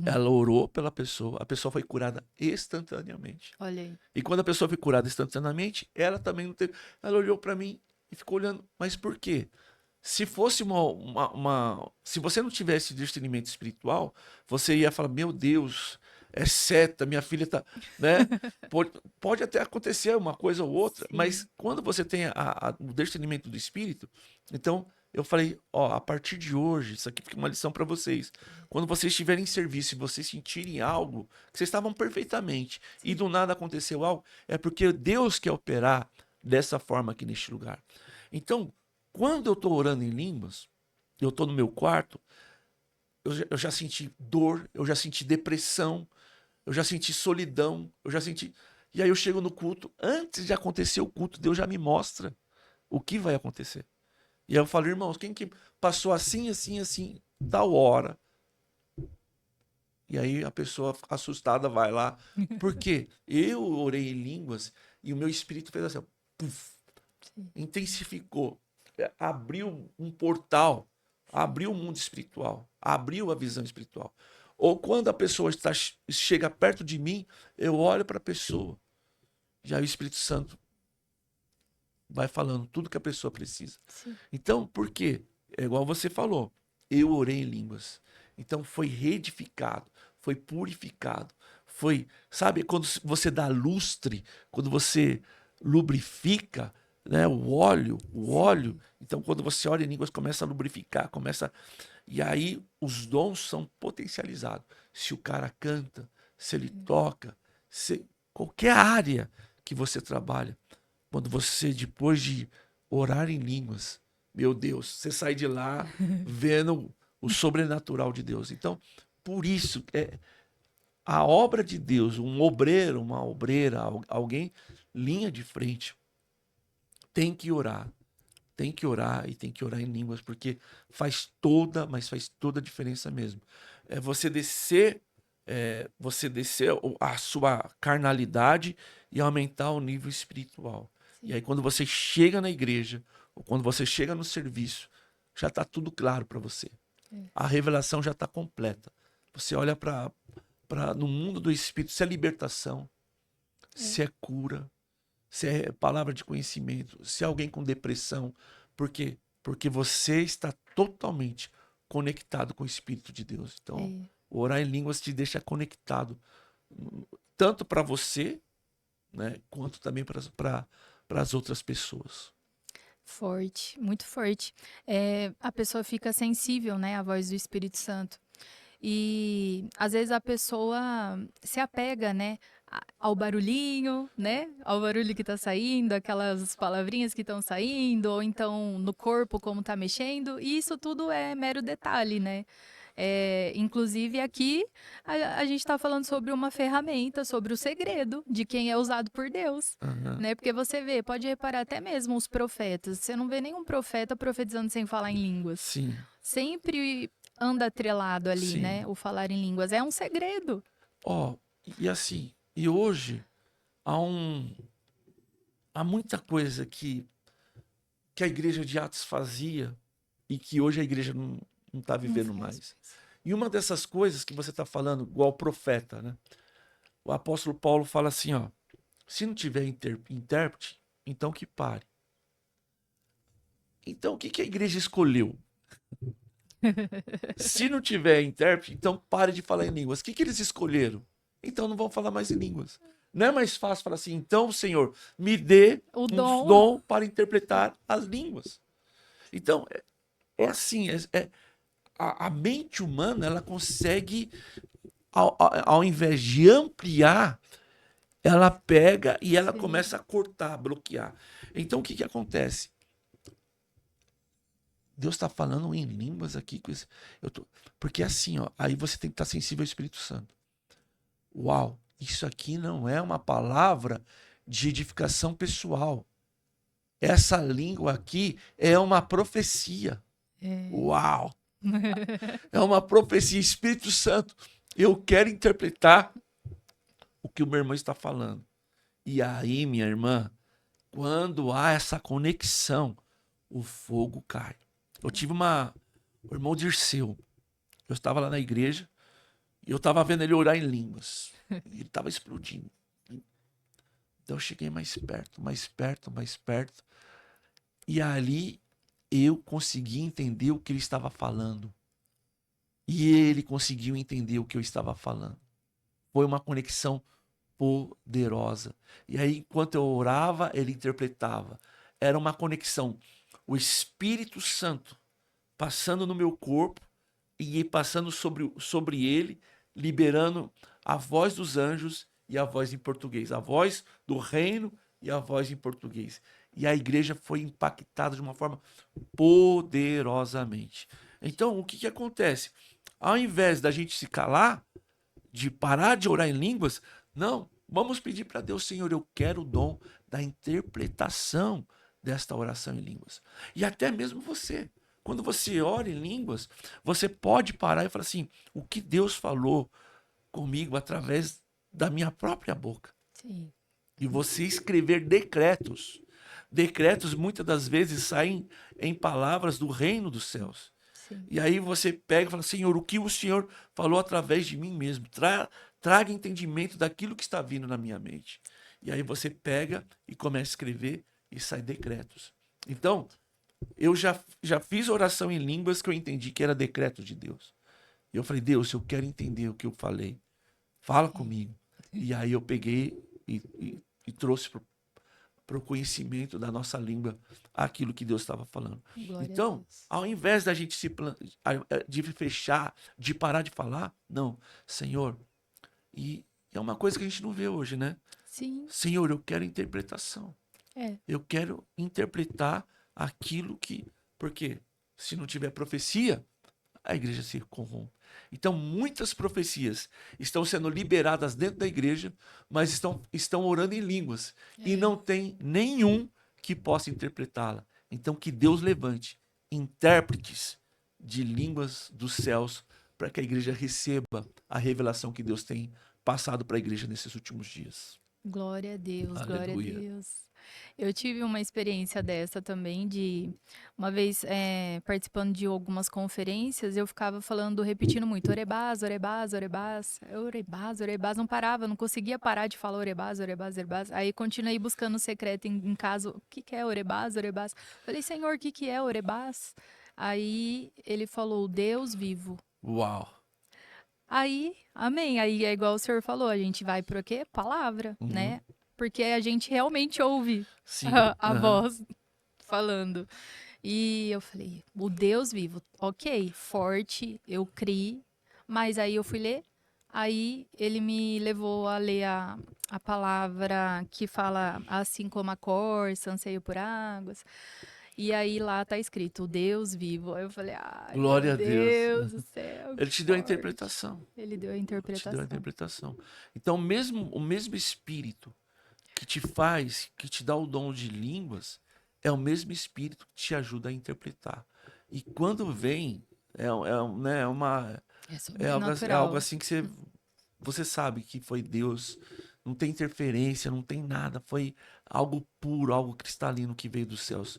Ela orou pela pessoa, a pessoa foi curada instantaneamente. Olha aí. E quando a pessoa foi curada instantaneamente, ela também não teve. Ela olhou para mim e ficou olhando. Mas por quê? Se fosse se você não tivesse discernimento espiritual, você ia falar: Meu Deus, é seta, minha filha tá. Né? Pode até acontecer uma coisa ou outra, mas Sim, quando você tem o discernimento do espírito, então eu falei: Ó, a partir de hoje, isso aqui fica uma lição para vocês. Quando vocês estiverem em serviço e vocês sentirem algo, que vocês estavam perfeitamente, e sim. do nada aconteceu algo, é porque Deus quer operar dessa forma aqui neste lugar. Então, quando eu estou orando em línguas, eu estou no meu quarto, eu já senti dor, eu já senti depressão, eu já senti solidão, eu já senti. E aí eu chego no culto, antes de acontecer o culto, Deus já me mostra o que vai acontecer. E aí eu falo, irmãos, quem que passou assim, assim, assim, tal hora? E aí a pessoa assustada vai lá. Por quê? Eu orei em línguas e o meu espírito fez assim, ó, puf, Sim. intensificou, abriu um portal, abriu o mundo espiritual, abriu a visão espiritual. Ou quando a pessoa chega perto de mim, eu olho para a pessoa, já o Espírito Santo vai falando tudo que a pessoa precisa. Sim. Então, por quê? É igual você falou, eu orei em línguas. Então foi reedificado, foi purificado, foi, sabe, quando você dá lustre, quando você lubrifica, né, o óleo. Sim. Então, quando você ora em línguas, começa a lubrificar, começa. E aí os dons são potencializados. Se o cara canta, se ele toca, se qualquer área que você trabalha, quando você, depois de orar em línguas, meu Deus, você sai de lá vendo o sobrenatural de Deus. Então, por isso, a obra de Deus, um obreiro, uma obreira, alguém, linha de frente, tem que orar. Tem que orar e tem que orar em línguas, porque mas faz toda a diferença mesmo. É você descer a sua carnalidade e aumentar o nível espiritual. E Sim. aí, quando você chega na igreja, ou quando você chega no serviço, já está tudo claro para você. É. A revelação já está completa. Você olha no mundo do espírito, se é libertação, É. se é cura, se é palavra de conhecimento, se é alguém com depressão. Por quê? Porque você está totalmente conectado com o Espírito de Deus. Então, É. orar em línguas te deixa conectado, tanto para você, né, quanto também para as outras pessoas. Forte, muito forte. A pessoa fica sensível, né, à voz do Espírito Santo. E às vezes a pessoa se apega, né, ao barulhinho, né, ao barulho que tá saindo, aquelas palavrinhas que estão saindo, ou então no corpo como tá mexendo, e isso tudo é mero detalhe, né? Inclusive aqui a gente está falando sobre uma ferramenta, sobre o segredo de quem é usado por Deus, Aham. né? Porque você vê, pode reparar até mesmo os profetas, você não vê nenhum profeta profetizando sem falar em línguas. Sim, Sempre anda atrelado ali, né? sim. O falar em línguas. É um segredo. Ó, e assim, e hoje há um há muita coisa que a igreja de Atos fazia e que hoje a igreja não está Não vivendo faz mais. mais. E uma dessas coisas que você está falando, igual profeta, né? O apóstolo Paulo fala assim, ó, se não tiver intérprete, então que pare. Então o que que a igreja escolheu? Se não tiver intérprete, então pare de falar em línguas. O que que eles escolheram? Então não vão falar mais em línguas. Não é mais fácil falar assim, então, Senhor, me dê O um dom. dom para interpretar as línguas. Então, é assim, a mente humana, ela consegue, ao invés de ampliar, ela pega e ela Sim, começa a cortar, a bloquear. Então, o que que acontece? Deus está falando em línguas aqui. Porque assim, ó, aí você tem que estar sensível ao Espírito Santo. Uau, isso aqui não é uma palavra de edificação pessoal. Essa língua aqui é uma profecia. é. Uau, é uma profecia. Espírito Santo, eu quero interpretar o que o meu irmão está falando. E aí, minha irmã, quando há essa conexão, o fogo cai. Eu tive o irmão Dirceu. Eu estava lá na igreja E eu tava vendo ele orar em línguas. E ele tava explodindo. Então eu cheguei mais perto, mais perto, mais perto. E ali eu consegui entender o que ele estava falando. E ele conseguiu entender o que eu estava falando. Foi uma conexão poderosa. E aí, enquanto eu orava, ele interpretava. Era uma conexão. O Espírito Santo passando no meu corpo e passando sobre ele, liberando a voz dos anjos e a voz em português. A voz do reino e a voz em português. E a igreja foi impactada de uma forma poderosamente. Então, o que acontece? Ao invés da gente se calar, de parar de orar em línguas, não, vamos pedir para Deus, Senhor, eu quero o dom da interpretação desta oração em línguas. E até mesmo você, quando você ora em línguas, você pode parar e falar assim, o que Deus falou comigo através da minha própria boca. Sim. E você escrever decretos. Decretos muitas das vezes saem em palavras do reino dos céus. Sim. E aí você pega e fala, Senhor, o que o Senhor falou através de mim mesmo? Traga entendimento daquilo que está vindo na minha mente. E aí você pega e começa a escrever e sai decretos. Então, eu já fiz oração em línguas que eu entendi que era decreto de Deus. E eu falei, Deus, eu quero entender o que eu falei. Fala comigo. E aí eu peguei e trouxe para o conhecimento da nossa língua aquilo que Deus estava falando. Glória a Então, Deus. ao invés da gente de fechar, de parar de falar, não, Senhor, e é uma coisa que a gente não vê hoje, né? Sim. Senhor, eu quero interpretação. É. Eu quero interpretar aquilo que... Porque se não tiver profecia, a igreja se corrompe. Então, muitas profecias estão sendo liberadas dentro da igreja, mas estão orando em línguas. E não tem nenhum que possa interpretá-la. Então, que Deus levante intérpretes de línguas dos céus para que a igreja receba a revelação que Deus tem passado para a igreja nesses últimos dias. Glória a Deus, glória a Aleluia. Deus. Eu tive uma experiência dessa também, de uma vez participando de algumas conferências, eu ficava falando, repetindo muito, orebás, orebás, orebás, orebás, orebás, não parava, não conseguia parar de falar orebás, orebás, orebás. Aí continuei buscando o secreto em casa, o que é orebás, orebás? Falei, Senhor, o que é orebás? Aí ele falou, Deus vivo. Uau! Aí, amém. Aí é igual o senhor falou, a gente vai pro quê? Palavra, né? Porque a gente realmente ouve Sim. a voz falando. E eu falei, o Deus vivo, ok, forte, eu criei, mas aí eu fui ler, aí ele me levou a ler a palavra que fala assim como a corça, anseio por águas. E aí lá tá escrito, o Deus vivo. Aí eu falei, ai, meu Glória a Deus. Deus do céu, Ele que te deu a forte. interpretação. Ele deu a Te deu a interpretação. interpretação. Então, o mesmo Espírito que te faz, que te dá o dom de línguas, é o mesmo Espírito que te ajuda a interpretar. E quando vem, né, É é sobrenatural. algo assim que você sabe que foi Deus. Não tem interferência, não tem nada. Foi algo puro, algo cristalino que veio dos céus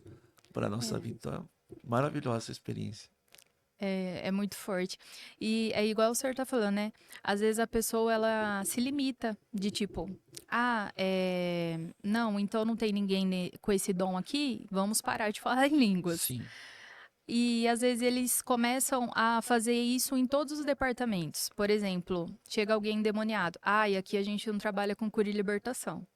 para a nossa vida. Então, é maravilhosa essa experiência. É muito forte. E é igual o senhor tá falando, né? Às vezes a pessoa, ela se limita de tipo, não, então não tem ninguém com esse dom aqui, vamos parar de falar em línguas. Sim. E às vezes eles começam a fazer isso em todos os departamentos. Por exemplo, chega alguém endemoniado. E aqui a gente não trabalha com cura e libertação.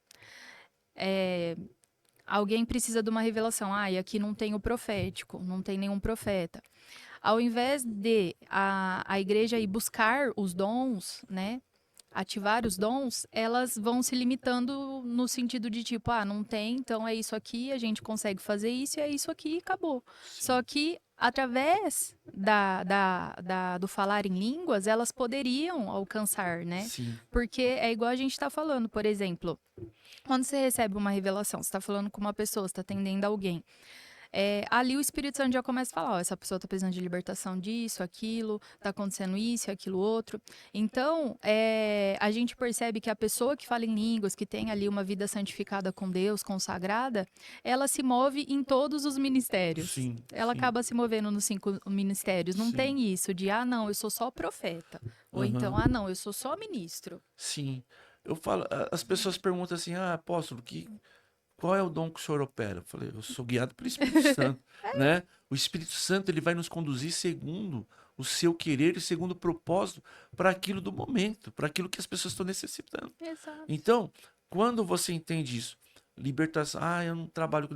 Alguém precisa de uma revelação. E aqui não tem o profético, não tem nenhum profeta. Ao invés de a igreja ir buscar os dons, né? Ativar os dons, elas vão se limitando no sentido de tipo, não tem, então é isso aqui, a gente consegue fazer isso e é isso aqui e acabou. Sim. Só que através do falar em línguas, elas poderiam alcançar, né? Sim. Porque é igual a gente está falando, por exemplo, quando você recebe uma revelação, você está falando com uma pessoa, você está atendendo alguém. ali o Espírito Santo já começa a falar, ó, essa pessoa tá precisando de libertação disso, aquilo, tá acontecendo isso, aquilo outro. Então, a gente percebe que a pessoa que fala em línguas, que tem ali uma vida santificada com Deus, consagrada, ela se move em todos os ministérios. Sim, Ela sim, acaba se movendo nos 5 ministérios. Não sim. tem isso de, ah, não, eu sou só profeta. Ou então, Aham. ah, não, eu sou só ministro. Sim. Eu falo, as pessoas perguntam assim, ah, apóstolo, qual é o dom que o senhor opera? Eu falei, eu sou guiado pelo Espírito Santo, né? O Espírito Santo, ele vai nos conduzir segundo o seu querer e segundo o propósito para aquilo do momento, para aquilo que as pessoas estão necessitando. Exato. Então, quando você entende isso, libertação, ah, eu não trabalho com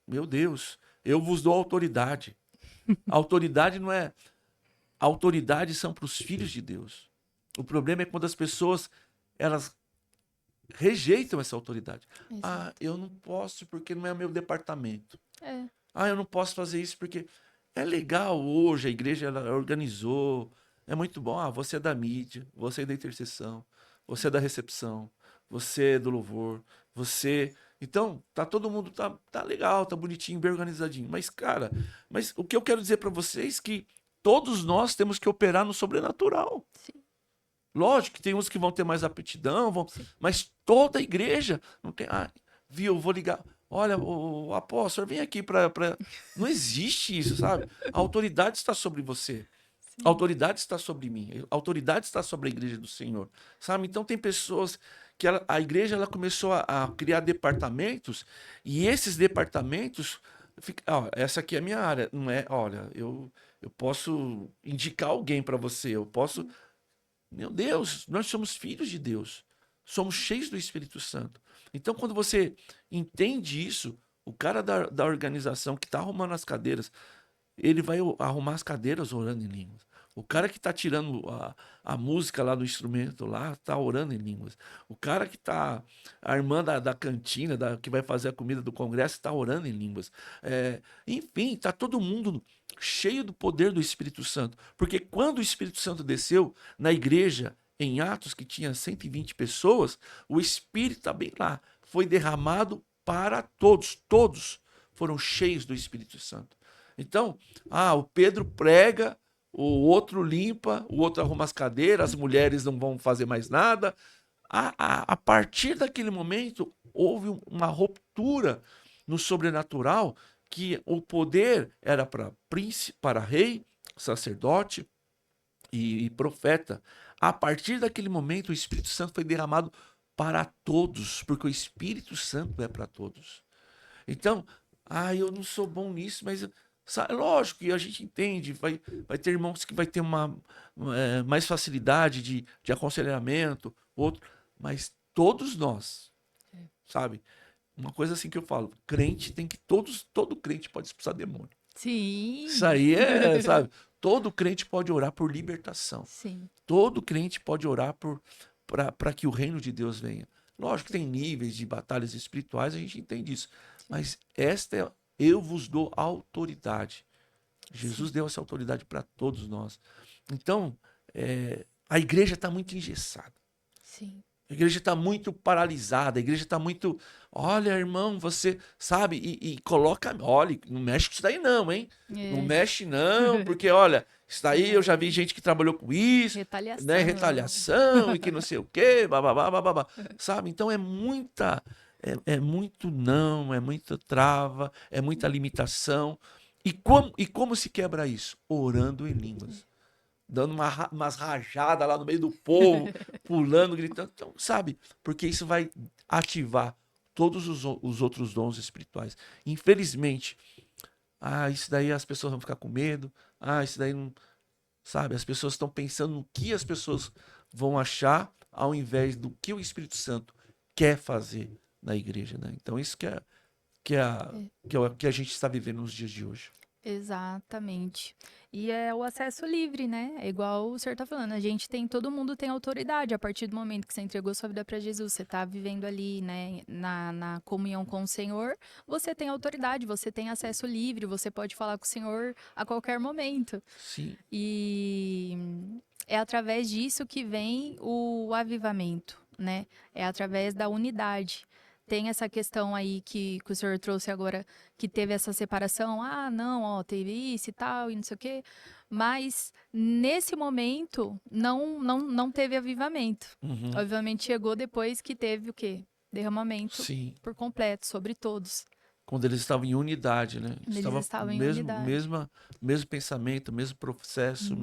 meu Deus, eu vos dou autoridade. A autoridade não é, a autoridade são para os filhos de Deus. O problema é quando as pessoas elas rejeitam essa autoridade. Ah, Exato. eu não posso porque não é o meu departamento. É. Ah, eu não posso fazer isso porque é legal hoje, a igreja ela organizou, é muito bom. Ah, você é da mídia, você é da intercessão, você é da recepção, você é do louvor, você. Então, tá todo mundo tá legal, tá bonitinho, bem organizadinho. Mas, cara, mas o que eu quero dizer para vocês é que todos nós temos que operar no sobrenatural. Sim, Lógico que tem uns que vão ter mais aptidão, sim. mas toda a igreja não tem. Ah, viu, eu vou ligar. Olha, o apóstolo, vem aqui para. Não existe isso, sabe? A autoridade está sobre você. A Sim. autoridade está sobre mim. A autoridade está sobre a igreja do Senhor, sabe? Então tem pessoas que a igreja ela começou a criar departamentos e esses departamentos. Ó, essa aqui é a minha área, não é? Olha, eu posso indicar alguém para você, eu posso. Meu Deus, nós somos filhos de Deus. Somos cheios do Espírito Santo. Então, quando você entende isso, o cara da organização que está arrumando as cadeiras, ele vai arrumar as cadeiras orando em línguas. O cara que está tirando a música lá do instrumento lá, está orando em línguas. O cara que está armando da cantina, que vai fazer a comida do congresso, está orando em línguas. Enfim, está todo mundo cheio do poder do Espírito Santo. Porque quando o Espírito Santo desceu na igreja, em Atos, que tinha 120 pessoas, o Espírito está bem lá. Foi derramado para todos. Todos foram cheios do Espírito Santo. Então, o Pedro prega, o outro limpa, o outro arruma as cadeiras, as mulheres não vão fazer mais nada. A partir daquele momento, houve uma ruptura no sobrenatural, que o poder era para príncipe, para rei, sacerdote e profeta. A partir daquele momento, o Espírito Santo foi derramado para todos, porque o Espírito Santo é para todos. Então, eu não sou bom nisso, mas lógico que a gente entende, vai ter irmãos que vai ter mais facilidade de aconselhamento, outro, mas todos nós, sabe? Uma coisa assim que eu falo, crente tem que todo crente pode expulsar demônio. Isso Sim. aí sabe? Todo crente pode orar por libertação. Sim. Todo crente pode orar para que o reino de Deus venha. Lógico que Sim. tem níveis de batalhas espirituais, a gente entende isso. Sim. Mas eu vos dou autoridade. Jesus Sim. deu essa autoridade para todos nós. Então, a igreja está muito engessada. Sim. A igreja está muito paralisada, a igreja está muito. Olha, irmão, você sabe, e coloca. Olha, não mexe com isso daí, não, hein? Não É. mexe, não, porque, olha, isso daí eu já vi É. gente que trabalhou com isso, né? Retaliação. Retaliação e que não sei o quê, bababá, bababá. Sabe? Então é muita. É muito não, é muita trava, é muita limitação. E como se quebra isso? Orando em línguas dando umas rajadas lá no meio do povo, pulando, gritando. Então, sabe? Porque isso vai ativar todos os outros dons espirituais. Infelizmente, isso daí as pessoas vão ficar com medo. Isso daí não. Sabe? As pessoas estão pensando no que as pessoas vão achar ao invés do que o Espírito Santo quer fazer na igreja, né? Então, isso É. é o que a gente está vivendo nos dias de hoje. Exatamente. E é o acesso livre, né? É igual o senhor tá falando, todo mundo tem autoridade a partir do momento que você entregou sua vida para Jesus, você tá vivendo ali, né, na comunhão com o Senhor, você tem autoridade, você tem acesso livre, você pode falar com o Senhor a qualquer momento. Sim, E é através disso que vem o avivamento, né? É através da unidade. tem essa questão aí que o senhor trouxe agora, que teve essa separação, não, ó, teve isso e tal, e não sei o quê, mas nesse momento não teve avivamento. Uhum. Obviamente chegou depois que teve o quê? Derramamento Sim. por completo, sobre todos. Quando eles estavam em unidade, né? Eles Estava estavam em unidade. mesmo pensamento, mesmo processo, Hum,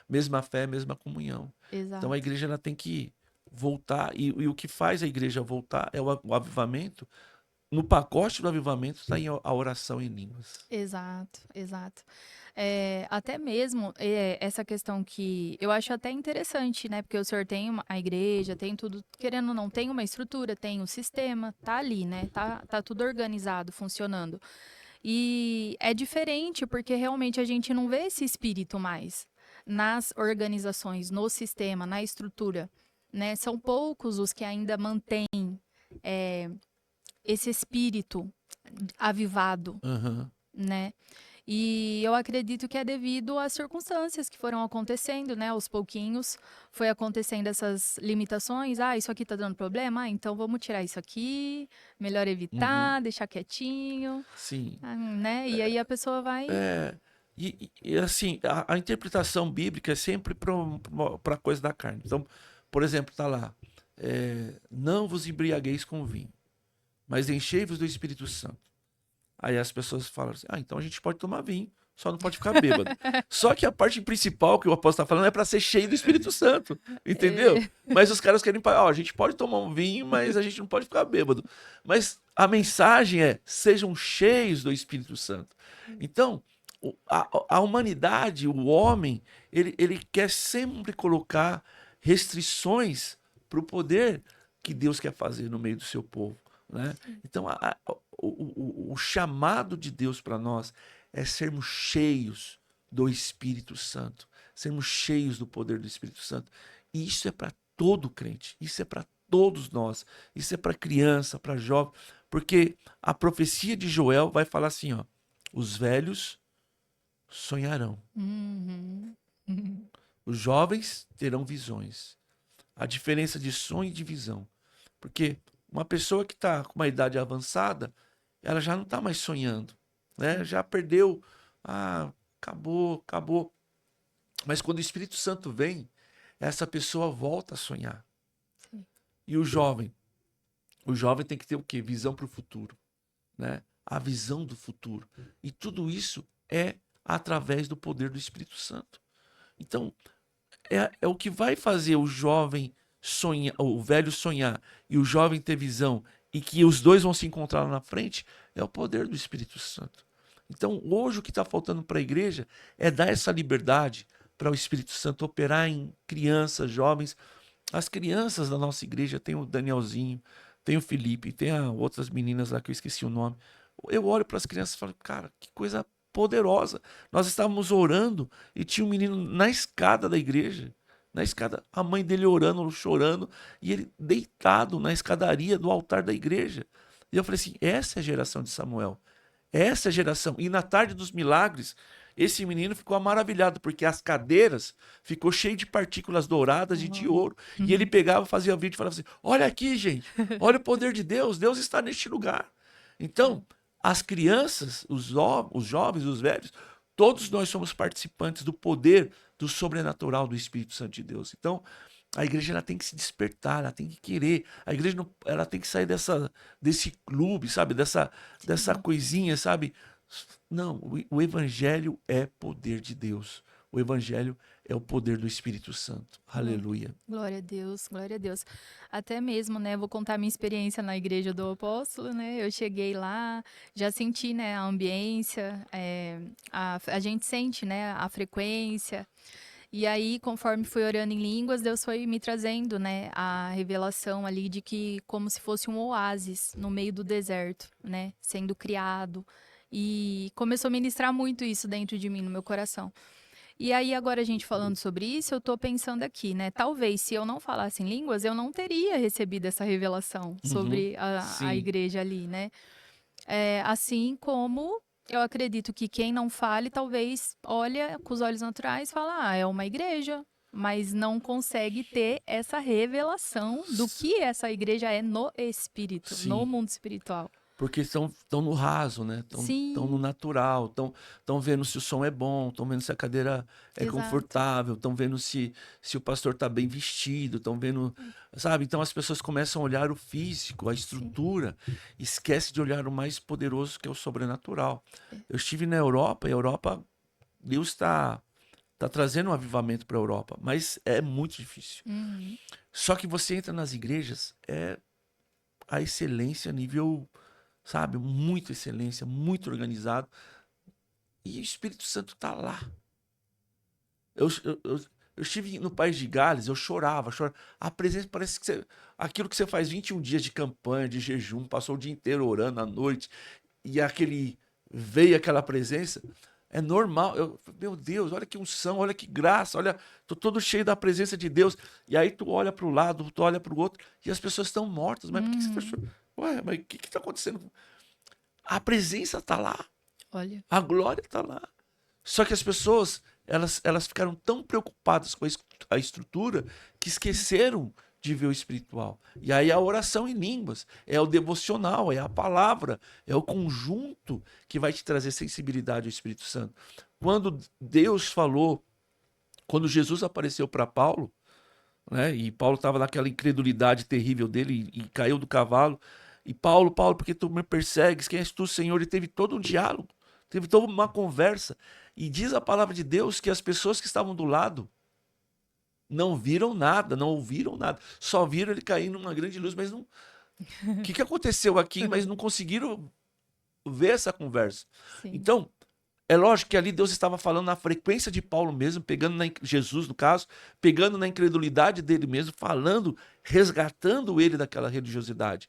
mesma fé, mesma comunhão. Então a exato, igreja ela tem que voltar, e o que faz a igreja voltar é o avivamento. No pacote do avivamento está a oração em línguas. exato, exato. Até mesmo essa questão que eu acho até interessante, né? Porque o senhor tem a igreja, tem tudo, querendo ou não, tem uma estrutura, tem um sistema, tá ali, né? Tá tudo organizado, funcionando. E é diferente porque realmente a gente não vê esse espírito mais nas organizações, no sistema, na estrutura, né? São poucos os que ainda mantêm é, esse espírito avivado, Aham. né? E eu acredito que é devido às circunstâncias que foram acontecendo, né? Aos pouquinhos foi acontecendo essas limitações. Isso aqui tá dando problema? Então vamos tirar isso aqui, melhor Uhum. evitar, deixar quietinho, Sim. né? E aí a pessoa vai. É, assim, a interpretação bíblica é sempre para a coisa da carne. Então, por exemplo, tá lá, não vos embriagueis com vinho, mas enchei-vos do Espírito Santo. Aí as pessoas falam assim, então a gente pode tomar vinho, só não pode ficar bêbado. Só que a parte principal que o apóstolo está falando é para ser cheio do Espírito Santo, entendeu? É, Mas os caras querem, a gente pode tomar um vinho, mas a gente não pode ficar bêbado. Mas a mensagem é, sejam cheios do Espírito Santo. Então, a humanidade, o homem, ele quer sempre colocar restrições para o poder que Deus quer fazer no meio do seu povo, né? Então, o chamado de Deus para nós é sermos cheios do Espírito Santo, sermos cheios do poder do Espírito Santo. E isso é para todo crente, isso é para todos nós, isso é para criança, para jovem, porque a profecia de Joel vai falar assim, ó, os velhos sonharão, uhum, uhum, os jovens terão visões. A diferença de sonho e de visão, porque uma pessoa que está com uma idade avançada, ela já não está mais sonhando, né? sim, Já perdeu, acabou, acabou. Mas quando o Espírito Santo vem, essa pessoa volta a sonhar. sim. E o jovem tem que ter o quê? Visão para o futuro, né? A visão do futuro. E tudo isso é através do poder do Espírito Santo. Então, é o que vai fazer o jovem sonhar, o velho sonhar e o jovem ter visão e que os dois vão se encontrar lá na frente, é o poder do Espírito Santo. Então, hoje o que está faltando para a igreja é dar essa liberdade para o Espírito Santo operar em crianças, jovens. As crianças da nossa igreja, tem o Danielzinho, tem o Felipe, tem outras meninas lá que eu esqueci o nome. Eu olho para as crianças e falo, cara, que coisa poderosa. Nós estávamos orando e tinha um menino na escada da igreja, na escada, a mãe dele orando, chorando, e ele deitado na escadaria do altar da igreja. E eu falei assim: essa é a geração de Samuel. Essa é a geração. E na tarde dos milagres, esse menino ficou maravilhado, porque as cadeiras ficou cheio de partículas douradas e de Uhum, ouro. E ele uhum, pegava, fazia vídeo e falava assim: olha aqui, gente, olha o poder de Deus, Deus está neste lugar. Então, as crianças, os jovens, os velhos, todos nós somos participantes do poder do sobrenatural do Espírito Santo de Deus. Então, a igreja ela tem que se despertar, ela tem que querer. A igreja não, ela tem que sair desse clube, sabe? Dessa sim. coisinha, sabe? Não, o evangelho é poder de Deus. O evangelho é o poder do Espírito Santo. Gló- Aleluia. Glória a Deus, glória a Deus. Até mesmo, né, vou contar minha experiência na igreja do apóstolo, né? Eu cheguei lá, já senti, né, a ambiência, a gente sente, né, a frequência. E aí, conforme fui orando em línguas, Deus foi me trazendo, né, a revelação ali de que como se fosse um oásis no meio do deserto, né, sendo criado. E começou a ministrar muito isso dentro de mim, no meu coração. E aí, agora a gente falando sobre isso, eu tô pensando aqui, né? Talvez se eu não falasse em línguas, eu não teria recebido essa revelação Uhum. sobre a Sim. igreja ali, né? Assim como eu acredito que quem não fale, talvez olha com os olhos naturais e fala, é uma igreja. mas não consegue ter essa revelação do que essa igreja é no espírito, no Sim. mundo espiritual. Porque estão no raso, né? Estão no Sim, natural, estão vendo se o som é bom, estão vendo se a cadeira é exato. confortável, estão vendo se o pastor está bem vestido, estão vendo, sabe? Então as pessoas começam a olhar o físico, a Sim. estrutura, esquece de olhar o mais poderoso que é o sobrenatural. É. Eu estive na Europa, e a Europa, Deus tá trazendo um avivamento para a Europa, mas é muito difícil. Uhum. Só que você entra nas igrejas, é a excelência nível, sabe? Muita excelência, muito organizado. E o Espírito Santo tá lá. Eu, eu, eu, eu estive no País de Gales, eu chorava, chorava. A presença parece que aquilo que você faz 21 dias de campanha, de jejum, passou o dia inteiro orando à noite, e veio aquela presença, é normal. Meu Deus, olha que unção, olha que graça, olha, tô todo cheio da presença de Deus. E aí tu olha para o lado, tu olha para o outro, e as pessoas estão mortas. Mas por que você tá Uhum. chorando? Ué, mas o que está acontecendo? A presença está lá, Olha. a glória está lá. Só que as pessoas, elas ficaram tão preocupadas com a estrutura que esqueceram de ver o espiritual. E aí a oração em línguas, é o devocional, é a palavra, é o conjunto que vai te trazer sensibilidade ao Espírito Santo. Quando Deus falou, quando Jesus apareceu para Paulo, né, e Paulo estava naquela incredulidade terrível dele e caiu do cavalo, e Paulo, Paulo, por que tu me persegues? Quem és tu, Senhor? E teve todo um diálogo, teve toda uma conversa. E diz a palavra de Deus que as pessoas que estavam do lado não viram nada, não ouviram nada. Só viram ele cair numa grande luz, mas não. O que aconteceu aqui? Mas não conseguiram ver essa conversa. Sim. Então, é lógico que ali Deus estava falando na frequência de Paulo mesmo, pegando Jesus, no caso, pegando na incredulidade dele mesmo, falando, resgatando ele daquela religiosidade.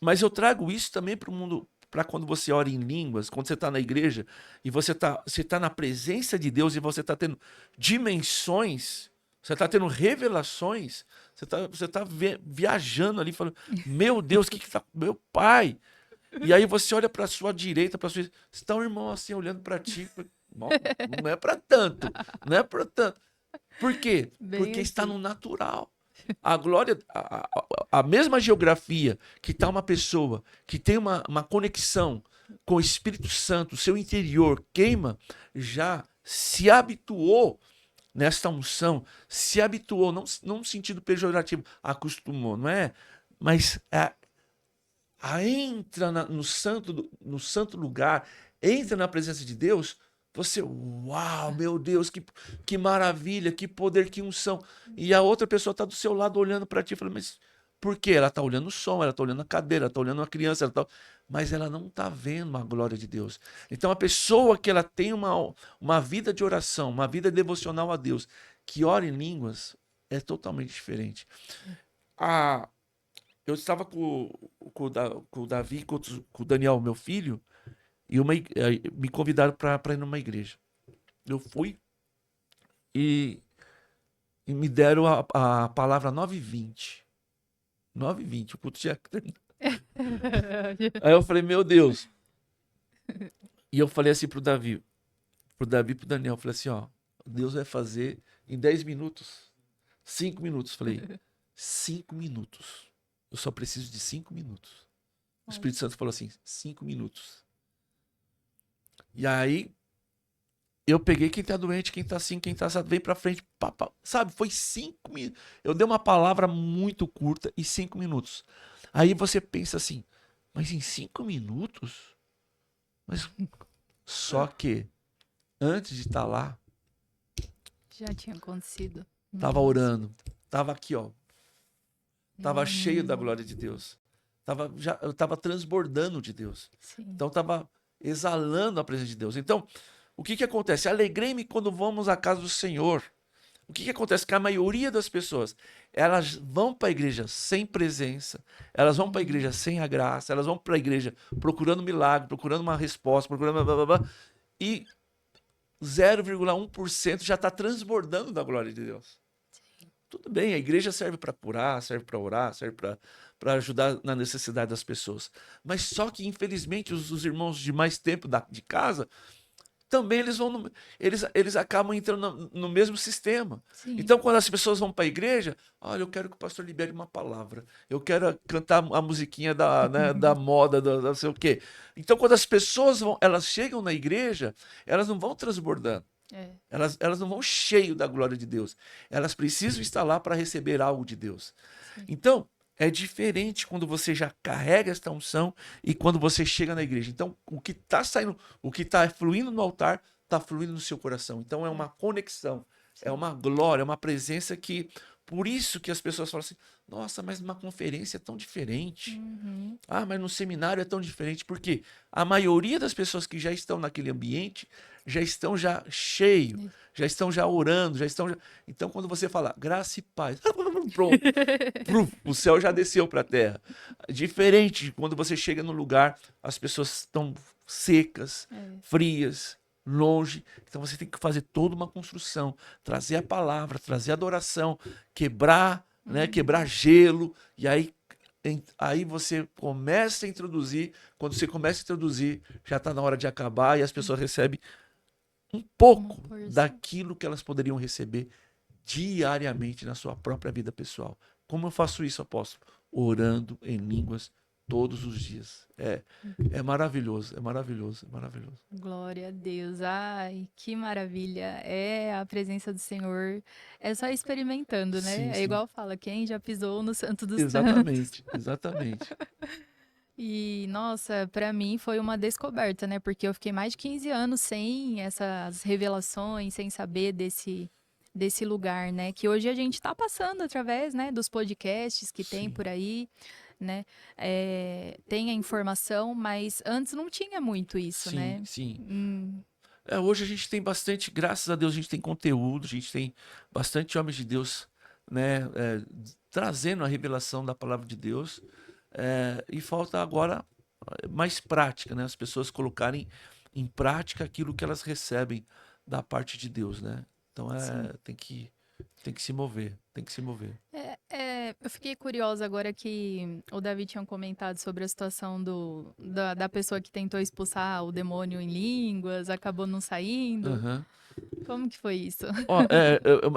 Mas eu trago isso também para o mundo, para quando você ora em línguas, quando você está na igreja e você tá na presença de Deus e você está tendo dimensões, você está tendo revelações, você tá viajando ali, falando, meu Deus, o que tá, meu pai? E aí você olha para sua direita, para sua, está um irmão assim olhando para ti, não é para tanto, não é para tanto. Por quê? Bem Porque está assim. no natural. A glória, a mesma geografia que está uma pessoa que tem uma conexão com o Espírito Santo, seu interior queima, já se habituou nesta unção, se habituou, não no sentido pejorativo, acostumou, não é? Mas entra no santo lugar, entra na presença de Deus, você, uau, meu Deus, que maravilha, que poder, que unção. E a outra pessoa está do seu lado olhando para ti e falando, mas por quê? Ela está olhando o som, ela está olhando a cadeira, ela está olhando a criança, mas ela não está vendo a glória de Deus. Então a pessoa que ela tem uma vida de oração, uma vida devocional a Deus, que ora em línguas, é totalmente diferente. A, eu estava com o Davi, com o Daniel, meu filho, e me convidaram para ir numa igreja. Eu fui e, e me deram a palavra 9h20. 9h20, o culto tinha terminado. Aí eu falei, meu Deus. E eu falei assim pro Davi e pro Daniel, eu falei assim, ó, Deus vai fazer em 10 minutos, 5 minutos. Falei, 5 minutos. Eu só preciso de 5 minutos. O Olha. Espírito Santo falou assim, 5 minutos. E aí, eu peguei quem tá doente, quem tá assim, quem tá assado, vem pra frente, pá, pá, sabe? Foi 5 minutos. Eu dei uma palavra muito curta e 5 minutos. Aí você pensa assim, mas em 5 minutos? Mas só que, antes de estar lá, Já tinha acontecido. tava Nossa. orando, tava aqui, ó, tava cheio da Hum, glória de Deus. Eu tava transbordando de Deus. sim. Então tava exalando a presença de Deus. Então, o que acontece? Alegrei-me quando vamos à casa do Senhor. O que acontece? Que a maioria das pessoas, elas vão para a igreja sem presença, elas vão para a Uhum. igreja sem a graça, elas vão para a igreja procurando milagre, procurando uma resposta, procurando blá, blá, blá, blá, e 0,1% já está transbordando da glória de Deus. Tudo bem, a igreja serve para curar, serve para orar, serve para ajudar na necessidade das pessoas. Mas só que, infelizmente, os irmãos de mais tempo de casa também eles vão eles acabam entrando no mesmo sistema. Sim. Então, quando as pessoas vão para a igreja, olha, eu quero que o pastor libere uma palavra. Eu quero cantar a musiquinha da, né, da moda, da não sei o quê. Então, quando as pessoas elas chegam na igreja, elas não vão transbordando. É. Elas não vão cheio da glória de Deus. Elas precisam estar lá para receber algo de Deus. Sim. Então, é diferente quando você já carrega esta unção e quando você chega na igreja. Então, o que está saindo, o que está fluindo no altar, está fluindo no seu coração. Então, é uma conexão, é Sim. uma glória, é uma presença que. Por isso que as pessoas falam assim: nossa, mas numa conferência é tão diferente. Uhum. Ah, mas no seminário é tão diferente. Porque a maioria das pessoas que já estão naquele ambiente já estão já cheio, já estão já orando, já estão já... Então, quando você fala graça e paz, pronto, o céu já desceu para a terra. Diferente quando você chega no lugar, as pessoas estão secas, frias, longe. Então você tem que fazer toda uma construção, trazer a palavra, trazer a adoração, quebrar, né, quebrar gelo, e aí você começa a introduzir. Quando você começa a introduzir, já está na hora de acabar e as pessoas recebem um pouco daquilo que elas poderiam receber diariamente na sua própria vida pessoal. Como eu faço isso, apóstolo? Orando em línguas todos os dias. É maravilhoso, é maravilhoso, é maravilhoso. Glória a Deus. Ai, que maravilha. É a presença do Senhor. É só experimentando, né? Sim, É sim. igual fala, quem já pisou no Santo dos Santos. Exatamente, exatamente. E, nossa, pra mim foi uma descoberta, né? Porque eu fiquei mais de 15 anos sem essas revelações, sem saber desse lugar, né? Que hoje a gente tá passando através, né, dos podcasts que tem Sim, por aí, né? Tem a informação, mas antes não tinha muito isso, sim, né? sim. Hum, Hoje a gente tem bastante, graças a Deus, a gente tem conteúdo, a gente tem bastante homens de Deus, né, trazendo a revelação da palavra de Deus. E falta agora mais prática, né? As pessoas colocarem em prática aquilo que elas recebem da parte de Deus, né? Então sim. tem que se mover, tem que se mover. Eu fiquei curiosa agora que o Davi tinha comentado sobre a situação da pessoa que tentou expulsar o demônio em línguas, acabou não saindo. Aham. Como que foi isso? Ó,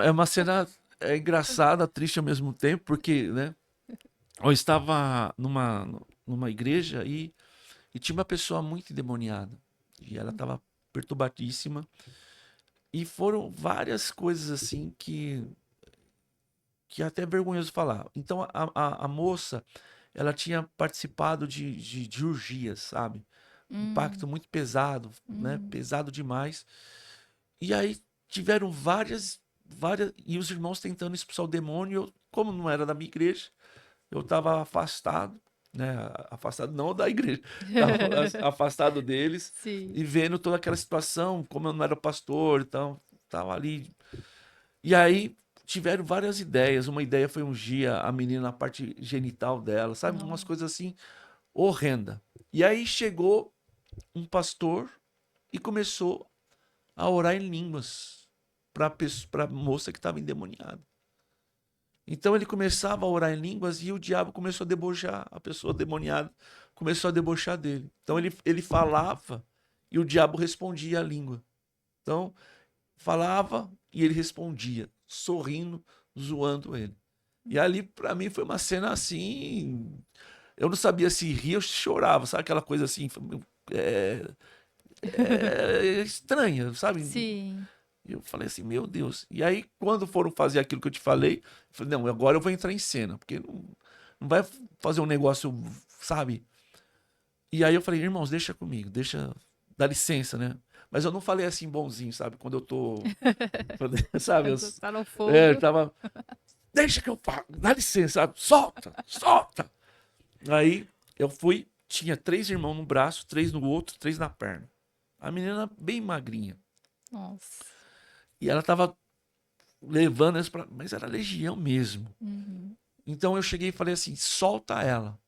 é uma cena engraçada, triste ao mesmo tempo, porque, né? Eu estava numa igreja e tinha uma pessoa muito endemoniada. E ela estava perturbadíssima. E foram várias coisas assim que é até vergonhoso falar. Então a moça, ela tinha participado de orgias, sabe? Um pacto Hum, muito pesado, né? hum, Pesado demais. E aí tiveram várias, e os irmãos tentando expulsar o demônio. Como não era da minha igreja, eu estava afastado, né? Afastado não da igreja, estava afastado deles sim. e vendo toda aquela situação, como eu não era pastor, então estava ali. E aí tiveram várias ideias. Uma ideia foi ungir a menina na parte genital dela, sabe? Umas Não. coisas assim horrenda. E aí chegou um pastor e começou a orar em línguas para a moça que estava endemoniada. Então ele começava a orar em línguas e o diabo começou a debochar, a pessoa demoniada começou a debochar dele. Então ele falava e o diabo respondia a língua. Então falava e ele respondia, sorrindo, zoando ele. E ali para mim foi uma cena assim, eu não sabia se ria ou se chorava, sabe aquela coisa assim, é, estranha, sabe? Sim. E eu falei assim, meu Deus. E aí, quando foram fazer aquilo que eu te falei, eu falei, não, agora eu vou entrar em cena, porque não vai fazer um negócio, sabe? E aí eu falei, irmãos, deixa comigo, deixa, dá licença, né? Mas eu não falei assim bonzinho, sabe? Quando eu tô, sabe? Quando tá no Eu fogo. tava, deixa que eu falo, dá licença, sabe? Solta, solta. Aí eu fui, tinha 3 irmãos no braço, 3 no outro, 3 na perna. A menina bem magrinha. Nossa. E ela tava levando eles pra... Mas era legião mesmo. Uhum. Então eu cheguei e falei assim, solta ela.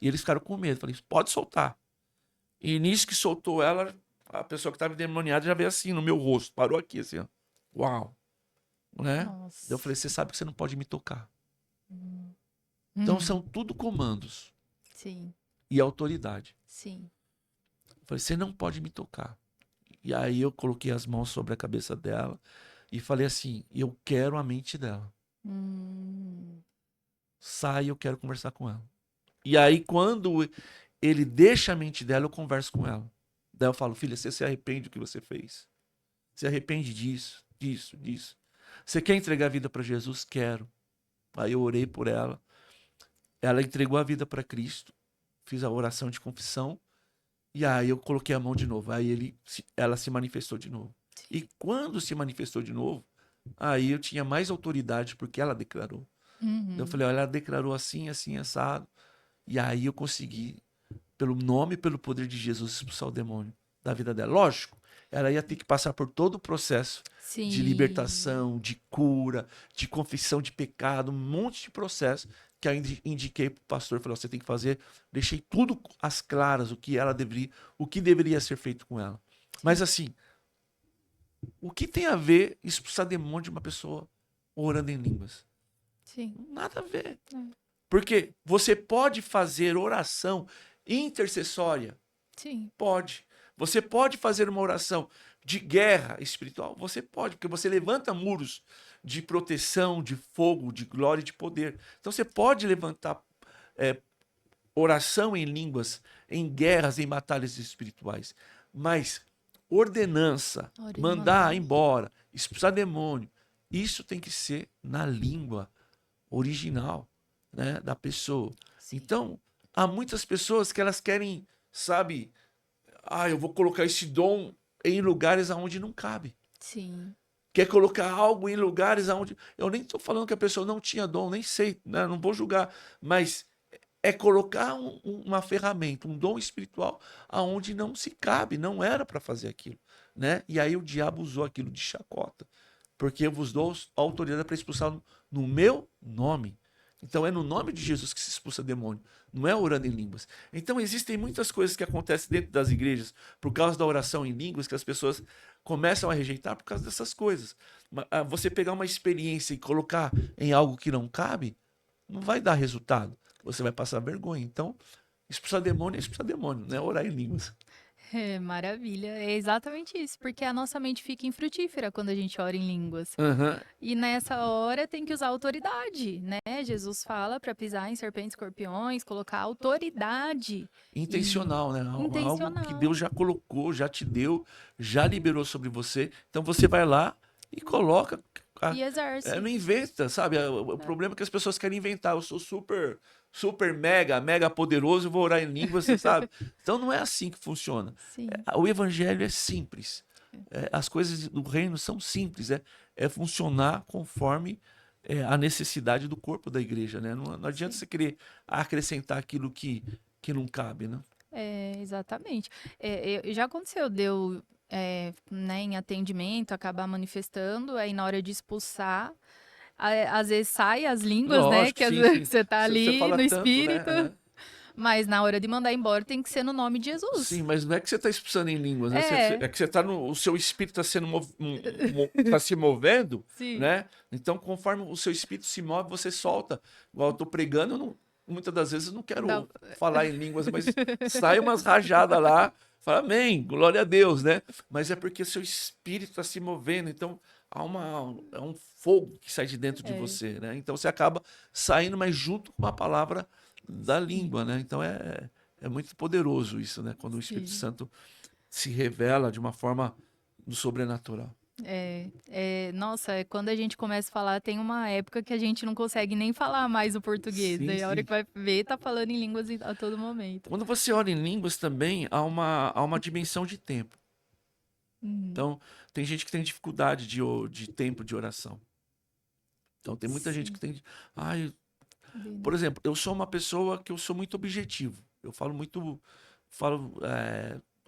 E eles ficaram com medo. Falei, pode soltar. E nisso que soltou ela, a pessoa que estava endemoniada já veio assim no meu rosto. Parou aqui, assim, ó. Uau. Né? Eu Nossa. falei, você sabe que você não pode me tocar. Hum. Então Hum. são tudo comandos Sim, e autoridade. sim. Eu falei, você não pode me tocar. E aí eu coloquei as mãos sobre a cabeça dela e falei assim, eu quero a mente dela. Sai, eu quero conversar com ela. E aí quando ele deixa a mente dela, eu converso com ela. Daí eu falo, filha, você se arrepende do que você fez? Se arrepende disso, disso, disso. Você quer entregar a vida para Jesus? Quero. Aí eu orei por ela. Ela entregou a vida para Cristo. Fiz a oração de confissão. E aí eu coloquei a mão de novo. Aí ela se manifestou de novo. E quando se manifestou de novo, aí eu tinha mais autoridade porque ela declarou. Eu falei, olha, ela declarou assim, assim, assado. E aí eu consegui, pelo nome e pelo poder de Jesus, expulsar o demônio da vida dela. Lógico, ela ia ter que passar por todo o processo de Sim. libertação, de cura, de confissão de pecado, um monte de processo que ainda indiquei para o pastor. Falei, você tem que fazer. Deixei tudo às claras o que deveria ser feito com ela. Mas Sim. assim, o que tem a ver expulsar demônio de uma pessoa orando em línguas? Sim. Nada a ver. É. Porque você pode fazer oração intercessória. Sim. Pode. Você pode fazer uma oração de guerra espiritual? Você pode, porque você levanta muros de proteção, de fogo, de glória e de poder. Então você pode levantar é, oração em línguas, em guerras, em batalhas espirituais. Mas ordenança, Hora de mandar mandar. embora, expulsar demônio, isso tem que ser na língua original, né, da pessoa. Sim. Então, há muitas pessoas que elas querem, sabe, eu vou colocar esse dom em lugares aonde não cabe. Sim. Quer colocar algo em lugares aonde... Eu nem estou falando que a pessoa não tinha dom, nem sei, né? Não vou julgar. Mas é colocar uma ferramenta, um dom espiritual aonde não se cabe, não era para fazer aquilo, né? E aí o diabo usou aquilo de chacota. Porque eu vos dou autoridade para expulsar no meu nome. Então é no nome de Jesus que se expulsa demônio, não é orando em línguas. Então existem muitas coisas que acontecem dentro das igrejas por causa da oração em línguas que as pessoas começam a rejeitar por causa dessas coisas. Você pegar uma experiência e colocar em algo que não cabe, não vai dar resultado. Você vai passar vergonha. Então, expulsar demônio, não é orar em línguas. É, maravilha. É exatamente isso, porque a nossa mente fica infrutífera quando a gente ora em línguas. Uhum. E nessa hora tem que usar autoridade, né? Jesus fala para pisar em serpentes e escorpiões, colocar autoridade e Intencional, né? Algo que intencional. Deus já colocou, já te deu, já liberou sobre você. Então você vai lá e coloca. E exerce. Não inventa, sabe? O É. problema é que as pessoas querem inventar. Eu sou super, super mega, mega poderoso, vou orar em línguas, você sabe? Então não é assim que funciona. Sim. O evangelho é simples. As coisas do reino são simples. É funcionar conforme a necessidade do corpo da igreja, né? Não adianta Sim. você querer acrescentar aquilo que não cabe, né? É, exatamente. Já aconteceu, deu, né, em atendimento, acabar manifestando, aí na hora de expulsar, às vezes sai as línguas, né, Lógico, que às sim, vezes sim. você tá Você ali fala no tanto, né? espírito, mas na hora de mandar embora tem que ser no nome de Sim, Jesus. mas não é que você está expulsando em línguas, né? É, É que você tá o seu espírito está sendo tá se movendo, sim. né? Então, conforme o seu espírito se move, você solta. Igual eu tô pregando, muitas das vezes eu não Dá- quero falar em línguas, mas sai umas rajadas lá, fala amém, glória a Deus, né? Mas é porque seu espírito está se movendo, então é um fogo que sai de dentro de é, você, né? Então você acaba saindo, mas junto com a palavra da sim, língua, né? Então é muito poderoso isso, né? Quando o Espírito sim. Santo se revela de uma forma do sobrenatural. Nossa, quando a gente começa a falar, tem uma época que a gente não consegue nem falar mais o português. Sim, Daí a hora sim. que vai ver, tá falando em línguas a todo momento. Quando você ora em línguas também, há uma dimensão de tempo. Uhum. Então, tem gente que tem dificuldade de tempo de oração. Então, tem muita gente que Sim. tem. Ai, Entendo. por exemplo, eu sou uma pessoa que eu sou muito objetivo. Eu falo muito. Falo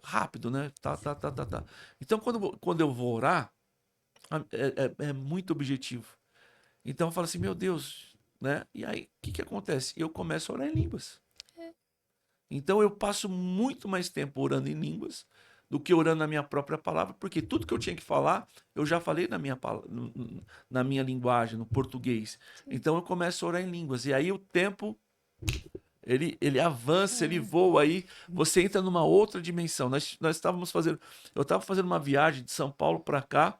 rápido, né? Tá, tá, tá, tá, tá. Então, quando eu vou orar, é muito objetivo. Então eu falo assim, meu Deus, né? E aí, o que acontece? Eu começo a orar em línguas. Então eu passo muito mais tempo orando em línguas do que orando na minha própria palavra, porque tudo que eu tinha que falar, eu já falei na minha linguagem, no português. Sim. Então eu começo a orar em línguas. E aí o tempo Ele avança, ele voa aí, você entra numa outra dimensão. Nós estávamos fazendo, eu estava fazendo uma viagem de São Paulo para cá,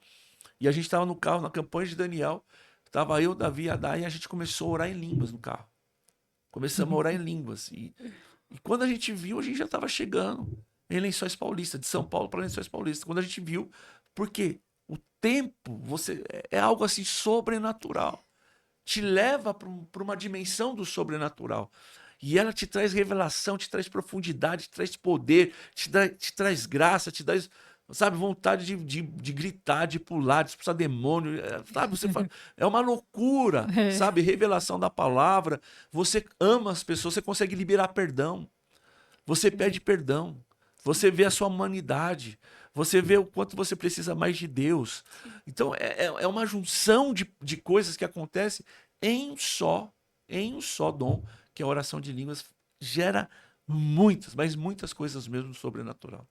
e a gente estava no carro, na campanha de Daniel, estava eu, Davi e a Day, e a gente começou a orar em línguas no carro. Começamos a orar em línguas. E quando a gente viu, a gente já estava chegando em Lençóis Paulista, de São Paulo para Lençóis Paulista. Quando a gente viu, porque o tempo é algo assim sobrenatural. Te leva para uma dimensão do sobrenatural. E ela te traz revelação, te traz profundidade, te traz poder, te traz graça, te traz, sabe, vontade de gritar, de pular, de expulsar demônio. Sabe, é uma loucura, sabe? Revelação da palavra. Você ama as pessoas, você consegue liberar perdão. Você pede perdão. Você vê a sua humanidade. Você vê o quanto você precisa mais de Deus. Então, é uma junção de coisas que acontece em um só dom, que é a oração de línguas, gera muitas, mas muitas coisas mesmo sobrenatural.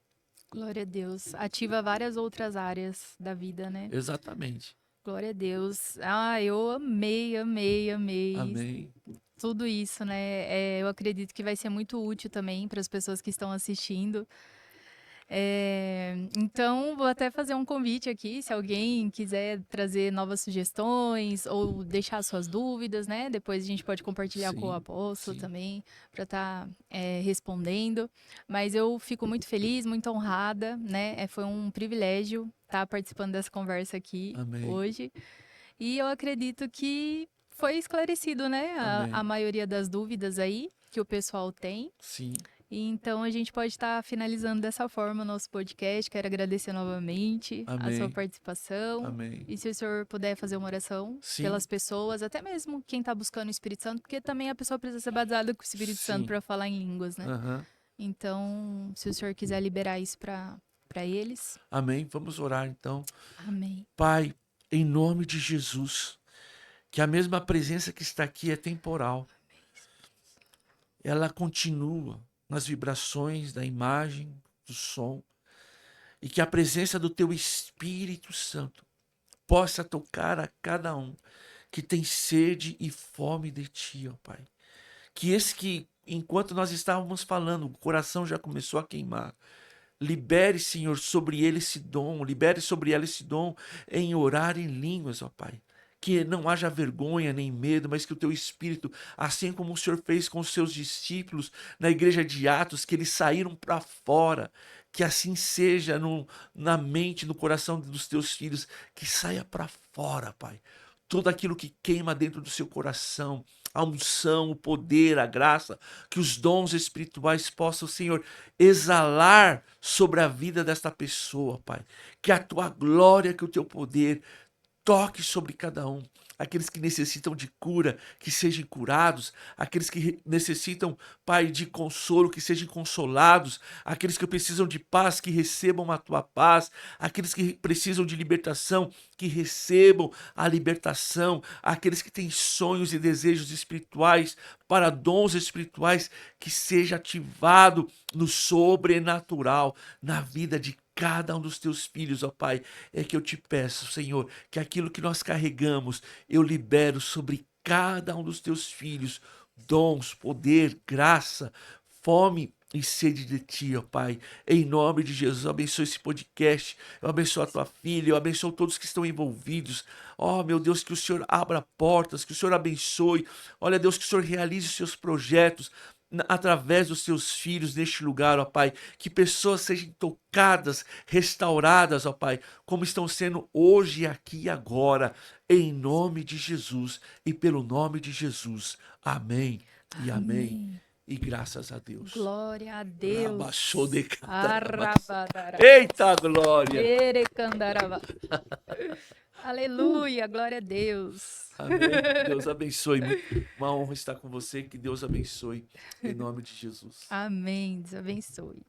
Glória a Deus. Ativa várias outras áreas da vida, né? Exatamente. Glória a Deus. Ah, eu amei, amei, amei. Amém. Tudo isso, né? Eu acredito que vai ser muito útil também para as pessoas que estão assistindo. Então, vou até fazer um convite aqui, se alguém quiser trazer novas sugestões ou deixar suas dúvidas, né? Depois a gente pode compartilhar com o Sim, apóstolo sim. também, para estar respondendo. Mas eu fico muito feliz, muito honrada, né? Foi um privilégio estar participando dessa conversa aqui Amém. hoje. E eu acredito que foi esclarecido, né? A Amém. maioria das dúvidas aí que o pessoal tem. Sim. E então a gente pode estar finalizando dessa forma o nosso podcast. Quero agradecer novamente a sua Amém. participação. Amém. E se o senhor puder fazer uma oração Sim. pelas pessoas, até mesmo quem está buscando o Espírito Santo, porque também a pessoa precisa ser batizada com o Espírito Sim. Santo para falar em línguas, né? Aham. Então, se o senhor quiser liberar isso para eles. Amém. Vamos orar então. Amém. Pai, em nome de Jesus, que a mesma presença que está aqui é temporal. Ela continua nas vibrações da imagem, do som, e que a presença do teu Espírito Santo possa tocar a cada um que tem sede e fome de ti, ó Pai. Que enquanto nós estávamos falando, o coração já começou a queimar. Libere, Senhor, sobre ele esse dom, libere sobre ela esse dom em orar em línguas, ó Pai. Que não haja vergonha nem medo, mas que o teu Espírito, assim como o Senhor fez com os seus discípulos na igreja de Atos, que eles saíram para fora, que assim seja na mente, no coração dos teus filhos, que saia para fora, Pai. Tudo aquilo que queima dentro do seu coração, a unção, o poder, a graça, que os dons espirituais possam, Senhor, exalar sobre a vida desta pessoa, Pai. Que a tua glória, que o teu poder toque sobre cada um. Aqueles que necessitam de cura, que sejam curados. Aqueles que necessitam, Pai, de consolo, que sejam consolados. Aqueles que precisam de paz, que recebam a tua paz. Aqueles que precisam de libertação, que recebam a libertação. Aqueles que têm sonhos e desejos espirituais, para dons espirituais, que seja ativado no sobrenatural, na vida de cada um dos teus filhos, ó Pai. É que eu te peço, Senhor, que aquilo que nós carregamos, eu libero sobre cada um dos teus filhos dons, poder, graça, fome e sede de ti, ó Pai. Em nome de Jesus, eu abençoe esse podcast, eu abençoo a tua filha, eu abençoo todos que estão envolvidos. Ó, meu Deus, que o Senhor abra portas, que o Senhor abençoe. Olha, Deus, que o Senhor realize os seus projetos através dos seus filhos neste lugar, ó Pai, que pessoas sejam tocadas, restauradas, ó Pai, como estão sendo hoje, aqui e agora, em nome de Jesus e pelo nome de Jesus. Amém e amém. E graças a Deus. Glória a Deus. Rabaxou de Arrabadara. Eita glória! Erecandarava. Aleluia, glória a Deus. Amém. Deus abençoe. Uma honra estar com você. Que Deus abençoe. Em nome de Jesus. Amém. Deus abençoe.